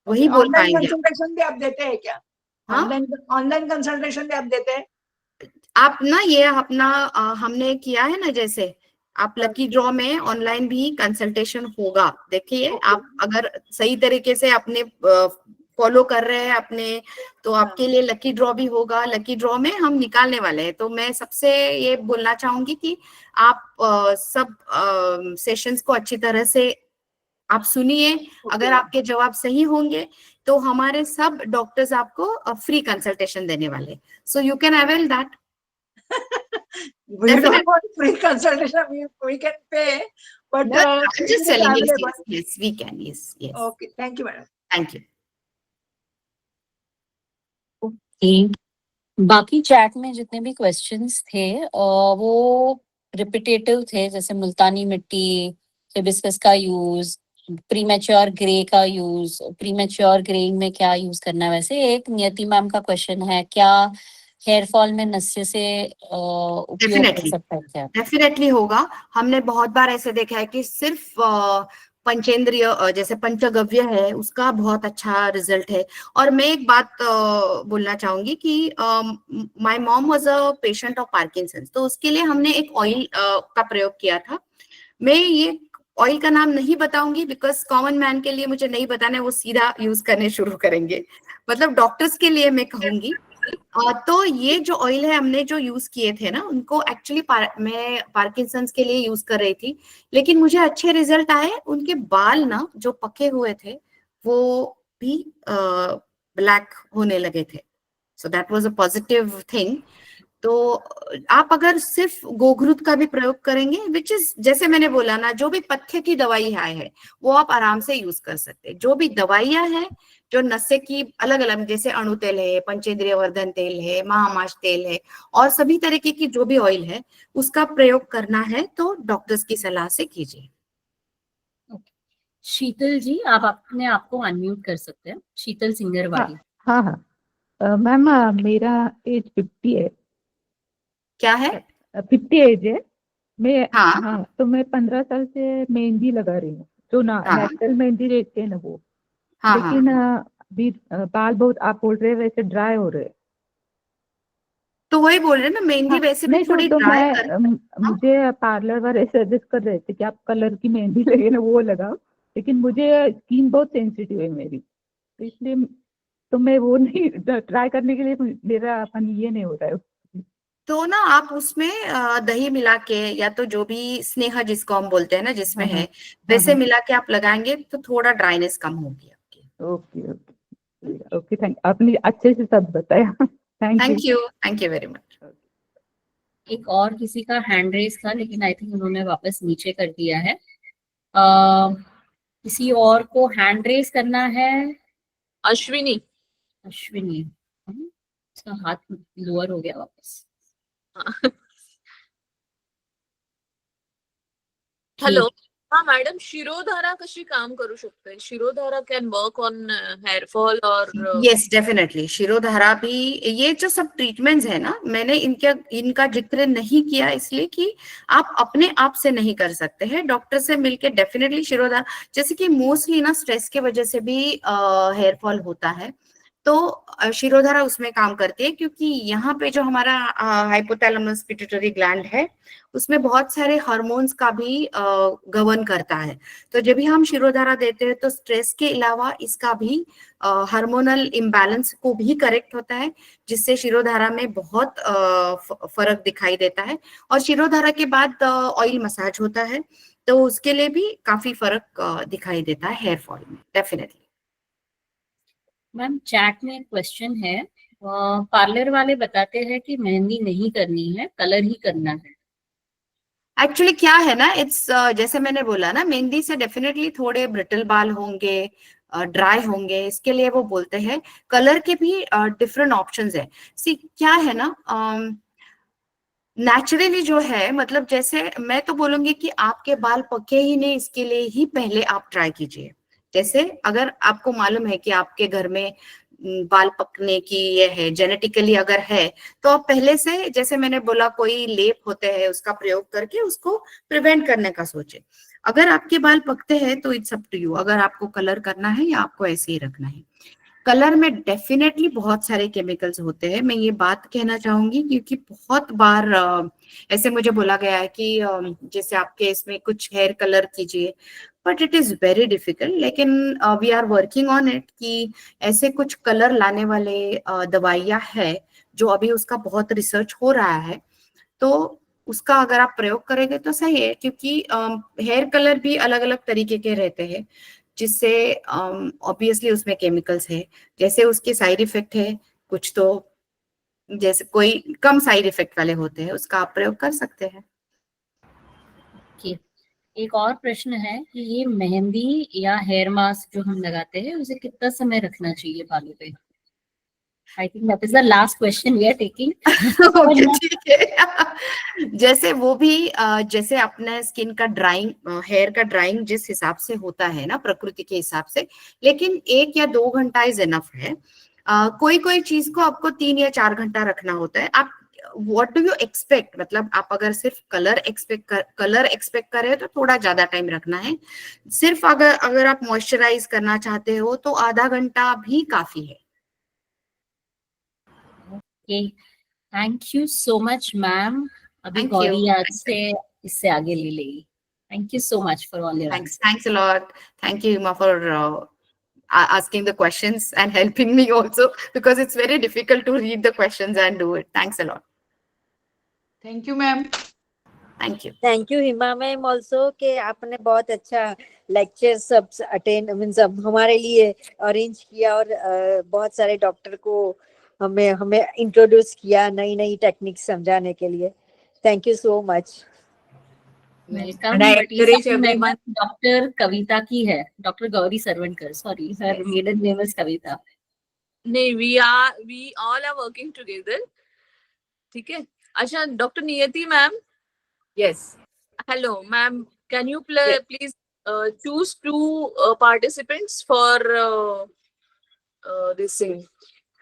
वही बोल ऑनलाइन पाएंगे आप। कंसल्टेशन भी आप देते हैं क्या? हाँ, ऑनलाइन ऑनलाइन कंसल्टेशन भी आप देते हैं? आप ना ये अपना हमने किया है ना, जैसे आप लकी ड्रॉ में ऑनलाइन भी कंसल्टेशन होगा, देखिए आप अगर सही तरीके से अपने फॉलो कर रहे हैं अपने, तो आपके लिए लकी ड्रॉ भी होगा। लकी ड्रॉ में हम निकालने वाले हैं, तो मैं सबसे ये बोलना चाहूंगी कि आप सब सेशंस को अच्छी तरह से आप सुनिए। अगर आपके जवाब सही होंगे तो हमारे सब डॉक्टर्स आपको फ्री कंसल्टेशन देने वाले, so you can avail that. We don't want free consultation. We can pay, but No, I'm just it is telling you, available. yes, we can, yes. Okay, thank you, madam. Thank you. बाकी chat में जितने भी questions थे वो repetitive थे, जैसे मुल्तानी मिट्टी, hibiscus का यूज, प्रीमेच्योर ग्रे का यूज, प्रीमेच्योर ग्रेइंग में क्या यूज करना है। वैसे एक नियति मैम का क्वेश्चन है, क्या हेयर फॉल में नस्य से उपयोग कर सकता है क्या? डेफिनेटली होगा। हमने बहुत बार ऐसे देखा है कि सिर्फ पंचेंद्रिय जैसे पंचगव्य है, उसका बहुत अच्छा रिजल्ट है। और मैं एक बात बोलना चाहूंगी कि my mom was a patient of Parkinson's, तो उसके लिए हमने एक ऑयल का प्रयोग किया था। मैं ये ऑयल का नाम नहीं बताऊंगी बिकॉज कॉमन मैन के लिए मुझे नहीं बताना है, वो सीधा यूज करने शुरू करेंगे, मतलब डॉक्टर्स के लिए मैं कहूंगी। तो ये जो ऑयल है हमने जो यूज किए थे ना, उनको एक्चुअली मैं पार्किंसंस के लिए यूज कर रही थी, लेकिन मुझे अच्छे रिजल्ट आए। उनके बाल ना जो पके हुए थे वो भी ब्लैक होने लगे थे, so that was a positive thing. तो आप अगर सिर्फ गोघृत का भी प्रयोग करेंगे, विच इज जैसे मैंने बोला ना, जो भी पथ्य की दवाई है वो आप आराम से यूज कर सकते हैं। जो भी दवाइयां हैं जो नशे की अलग अलग, जैसे अणु तेल है, पंचेंद्रिय वर्धन तेल है, महामाश तेल है, और सभी तरीके की जो भी ऑयल है, उसका प्रयोग करना है तो डॉक्टर्स की सलाह से कीजिए। शीतल जी, आप अपने आपको अनम्यूट कर सकते हैं। शीतल सिंगरवाड़ी। हाँ हाँ मैम, मेरा एज 50 है। क्या है? 50 एज है। मैं हाँ हाँ, तो मैं 15 साल से मेहंदी लगा रही हूँ, जो हाँ नेचुरल मेहंदी रहती है ना वो। हाँ लेकिन अभी बाल बहुत, आप बोल रहे हैं वैसे ड्राई हो रहे हैं। तो वही बोल रहे हैं ना, मेहंदी हाँ, वैसे भी नहीं थोड़ी तो ड्राई मैं कर। मुझे पार्लर वाले सजेस्ट कर रहे थे कि आप कलर की मेहंदी लगे ना वो लगाओ, लेकिन मुझे स्किन बहुत सेंसिटिव है मेरी, तो इसलिए तो मैं वो नहीं ट्राई करने के लिए, मेरा अपन ये नहीं हो रहा है। तो ना आप उसमें दही मिला के, या तो जो भी स्नेहा जिसको हम बोलते हैं ना जिसमें हाँ, है, वैसे मिला के आप लगाएंगे तो थोड़ा ड्राइनेस कम होगी आपकी। ओके ओके ओके, थैंक, आपने अच्छे से सब बताया। Thank you. Thank you very much. एक और किसी का हैंड रेस था, लेकिन आई थिंक उन्होंने वापस नीचे कर दिया है। किसी और को हैंड रेस करना है? अश्विनी। अश्विनी, उसका हाथ लोअर हो गया वापस। हॅलो. हा मॅडम, शिरोधारा कशी काम करू शकते? Shirodhara can work on hair fall और यस डेफिनेटली, शिरोधारा भी, ये जो सब ट्रीटमेंट्स है ना, मैंने इनका जिक्र नहीं किया इसलिए कि आप अपने आप से नहीं कर सकते हैं, डॉक्टर से मिलके डेफिनेटली शिरोधारा, जैसे कि मोस्टली ना स्ट्रेस के वजह से भी हेयर फॉल होता है, तो शिरोधारा उसमें काम करती है, क्योंकि यहाँ पे जो हमारा हाइपोथैलेमस पिट्यूटरी ग्लैंड है, उसमें बहुत सारे हार्मोन्स का भी गवर्न करता है। तो जब भी हम शिरोधारा देते हैं तो स्ट्रेस के अलावा इसका भी हार्मोनल इम्बैलेंस को भी करेक्ट होता है, जिससे शिरोधारा में बहुत फर्क दिखाई देता है। और शिरोधारा के बाद ऑयल मसाज होता है, तो उसके लिए भी काफी फर्क दिखाई देता है हेयर फॉल में, डेफिनेटली। मैम चैट में एक क्वेश्चन है, पार्लर वाले बताते हैं कि मेहंदी नहीं करनी है, कलर ही करना है। एक्चुअली क्या है ना, इट्स जैसे मैंने बोला ना, मेहंदी से डेफिनेटली थोड़े ब्रिटल बाल होंगे, ड्राई होंगे, इसके लिए वो बोलते हैं। कलर के भी डिफरेंट ऑप्शंस है। सी क्या है ना, नेचुरली जो है, मतलब जैसे मैं तो बोलूंगी कि आपके बाल पके ही नहीं, इसके लिए ही पहले आप ट्राई कीजिए। जैसे अगर आपको मालूम है कि आपके घर में बाल पकने की ये है, जेनेटिकली अगर है, तो आप पहले से, जैसे मैंने बोला, कोई लेप होते हैं उसका प्रयोग करके उसको प्रिवेंट करने का सोचे। अगर आपके बाल पकते हैं तो इट्स अप टू यू, अगर आपको कलर करना है या आपको ऐसे ही रखना है। कलर में डेफिनेटली बहुत सारे केमिकल्स होते हैं, मैं ये बात कहना चाहूंगी, क्योंकि बहुत बार ऐसे मुझे बोला गया है कि जैसे आपके इसमें कुछ हेयर कलर कीजिए, but it is very difficult. लेकिन we are working on it कि ऐसे कुछ कलर लाने वाले दवाइयां है, जो अभी उसका बहुत रिसर्च हो रहा है, तो उसका अगर आप प्रयोग करेंगे तो सही है, क्योंकि हेयर कलर भी अलग अलग तरीके के रहते हैं, जिससे ऑब्वियसली उसमें केमिकल्स है, जैसे उसके साइड इफेक्ट है कुछ, तो जैसे कोई कम साइड इफेक्ट वाले होते हैं, उसका आप प्रयोग कर सकते हैं। कि एक और प्रश्न है कि ये मेहंदी या हेयर मास्क जो हम लगाते हैं, उसे कितना समय रखना चाहिए बालों पे? I think that is the last question we are taking. Okay ठीक है। जैसे वो भी जैसे अपने स्किन का ड्राइंग, हेयर का ड्राइंग जिस हिसाब से होता है ना प्रकृति के हिसाब से, लेकिन 1 या 2 घंटा इज इनफ है। कोई कोई चीज को आपको 3 या 4 घंटा रखना होता है। आप व्हाट डू यू एक्सपेक्ट, मतलब आप अगर सिर्फ कलर एक्सपेक्ट कर रहे हो तो थोड़ा ज्यादा टाइम रखना है। सिर्फ अगर अगर आप मॉइस्चराइज करना चाहते हो तो आधा घंटा भी काफी है। Okay, thank you so much ma'am. अभी थैंक यू। गौरी आज से इससे आगे ले लेगी। Thank you so much for all your Thanks a lot. Thank you, Hima, for asking the questions and helping me also, because it's very difficult to read the questions and do it. Thanks a lot. Thank you ma'am. Thank you. Thank you Hima ma'am also कि आपने बहुत अच्छा lecture सब attend means हमारे लिए arrange किया, और बहुत सारे डॉक्टर को हमें हमें इंट्रोड्यूस किया नई नई टेक्निक समझाने के लिए। Thank you so much. Welcome. And I but ये encourage सब everyone. मेहनत डॉक्टर कविता की है, doctor Gauri Sarvankar, sorry her Yes. Maiden name is Kavita. नहीं, we all are working together. ठीक है। अच्छा, डॉक्टर नियति ma'am. Yes. Hello ma'am, can you Yes. please choose 2 participants for this thing,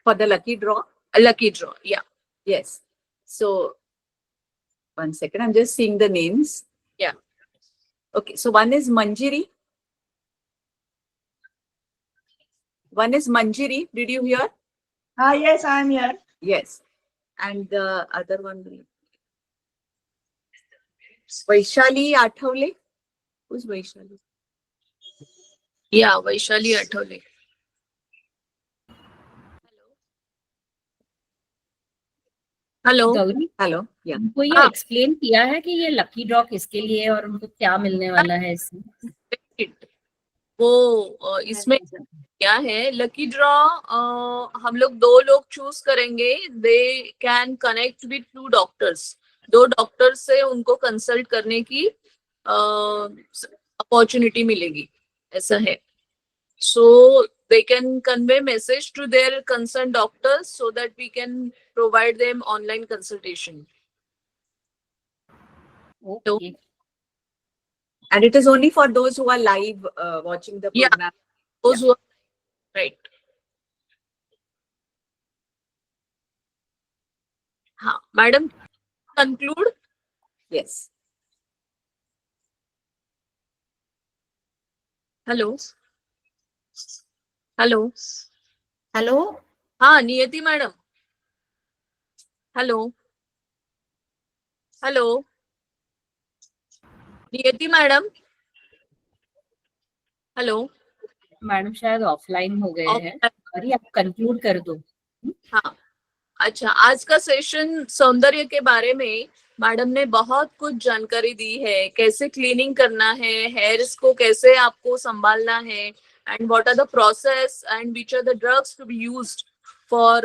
For the lucky draw. a lucky draw? Yeah. Yes. So 1 second, I'm just seeing the names. Yeah. Okay. So one is Manjiri. One is Manjiri. Did you hear? Yes, I am here. Yes. And the other one, Vaishali Athavale. Who's Vaishali? Yeah, Vaishali Athavale. Hello Gauri, Hello. Yeah. उनको ये हाँ। Explain किया है कि ये lucky draw किसके लिए है और उनको क्या मिलने वाला है इसमें? वो इसमें क्या है, लकी ड्रॉ हम लोग 2 लोग चूज करेंगे, they can connect with 2 doctors, 2 doctors से उनको कंसल्ट करने की अपॉर्चुनिटी मिलेगी, ऐसा है. So they can convey message to their concerned doctors so that we can provide them online consultation. Okay, And it is only for those who are live watching the Yeah. program. Those who are right. हाँ, madam, conclude. Yes. Hello. Hello. Hello, हाँ, नियति madam. Hello. Hello. नियति madam. Hello. Madam शायद offline हो गए हैं. गौरी, आप conclude कर दो. हाँ, अच्छा, आज का सेशन सौंदर्य के बारे में मैडम ने बहुत कुछ जानकारी दी है, कैसे क्लीनिंग करना है, हेयर्स को कैसे आपको संभालना है, and what are the process and which are the drugs to be used for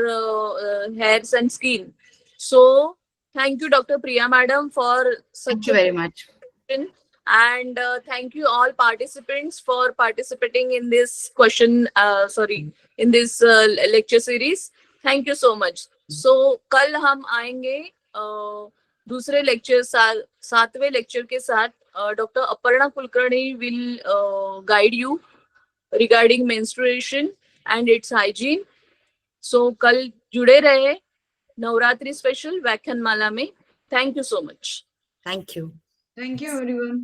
hairs and skin. So thank you doctor Priya madam for thank such you a very much. and thank you all participants for participating in this in this lecture series. Thank you so much. So कल हम आएंगे दूसरे lecture 7वें lecture के साथ. Doctor Aparna Kulkarni will guide you regarding menstruation and its hygiene. So कल जुड़े रहे Navratri special व्याख्यानमाला में. Thank you so much. Thank you. Thank you, everyone.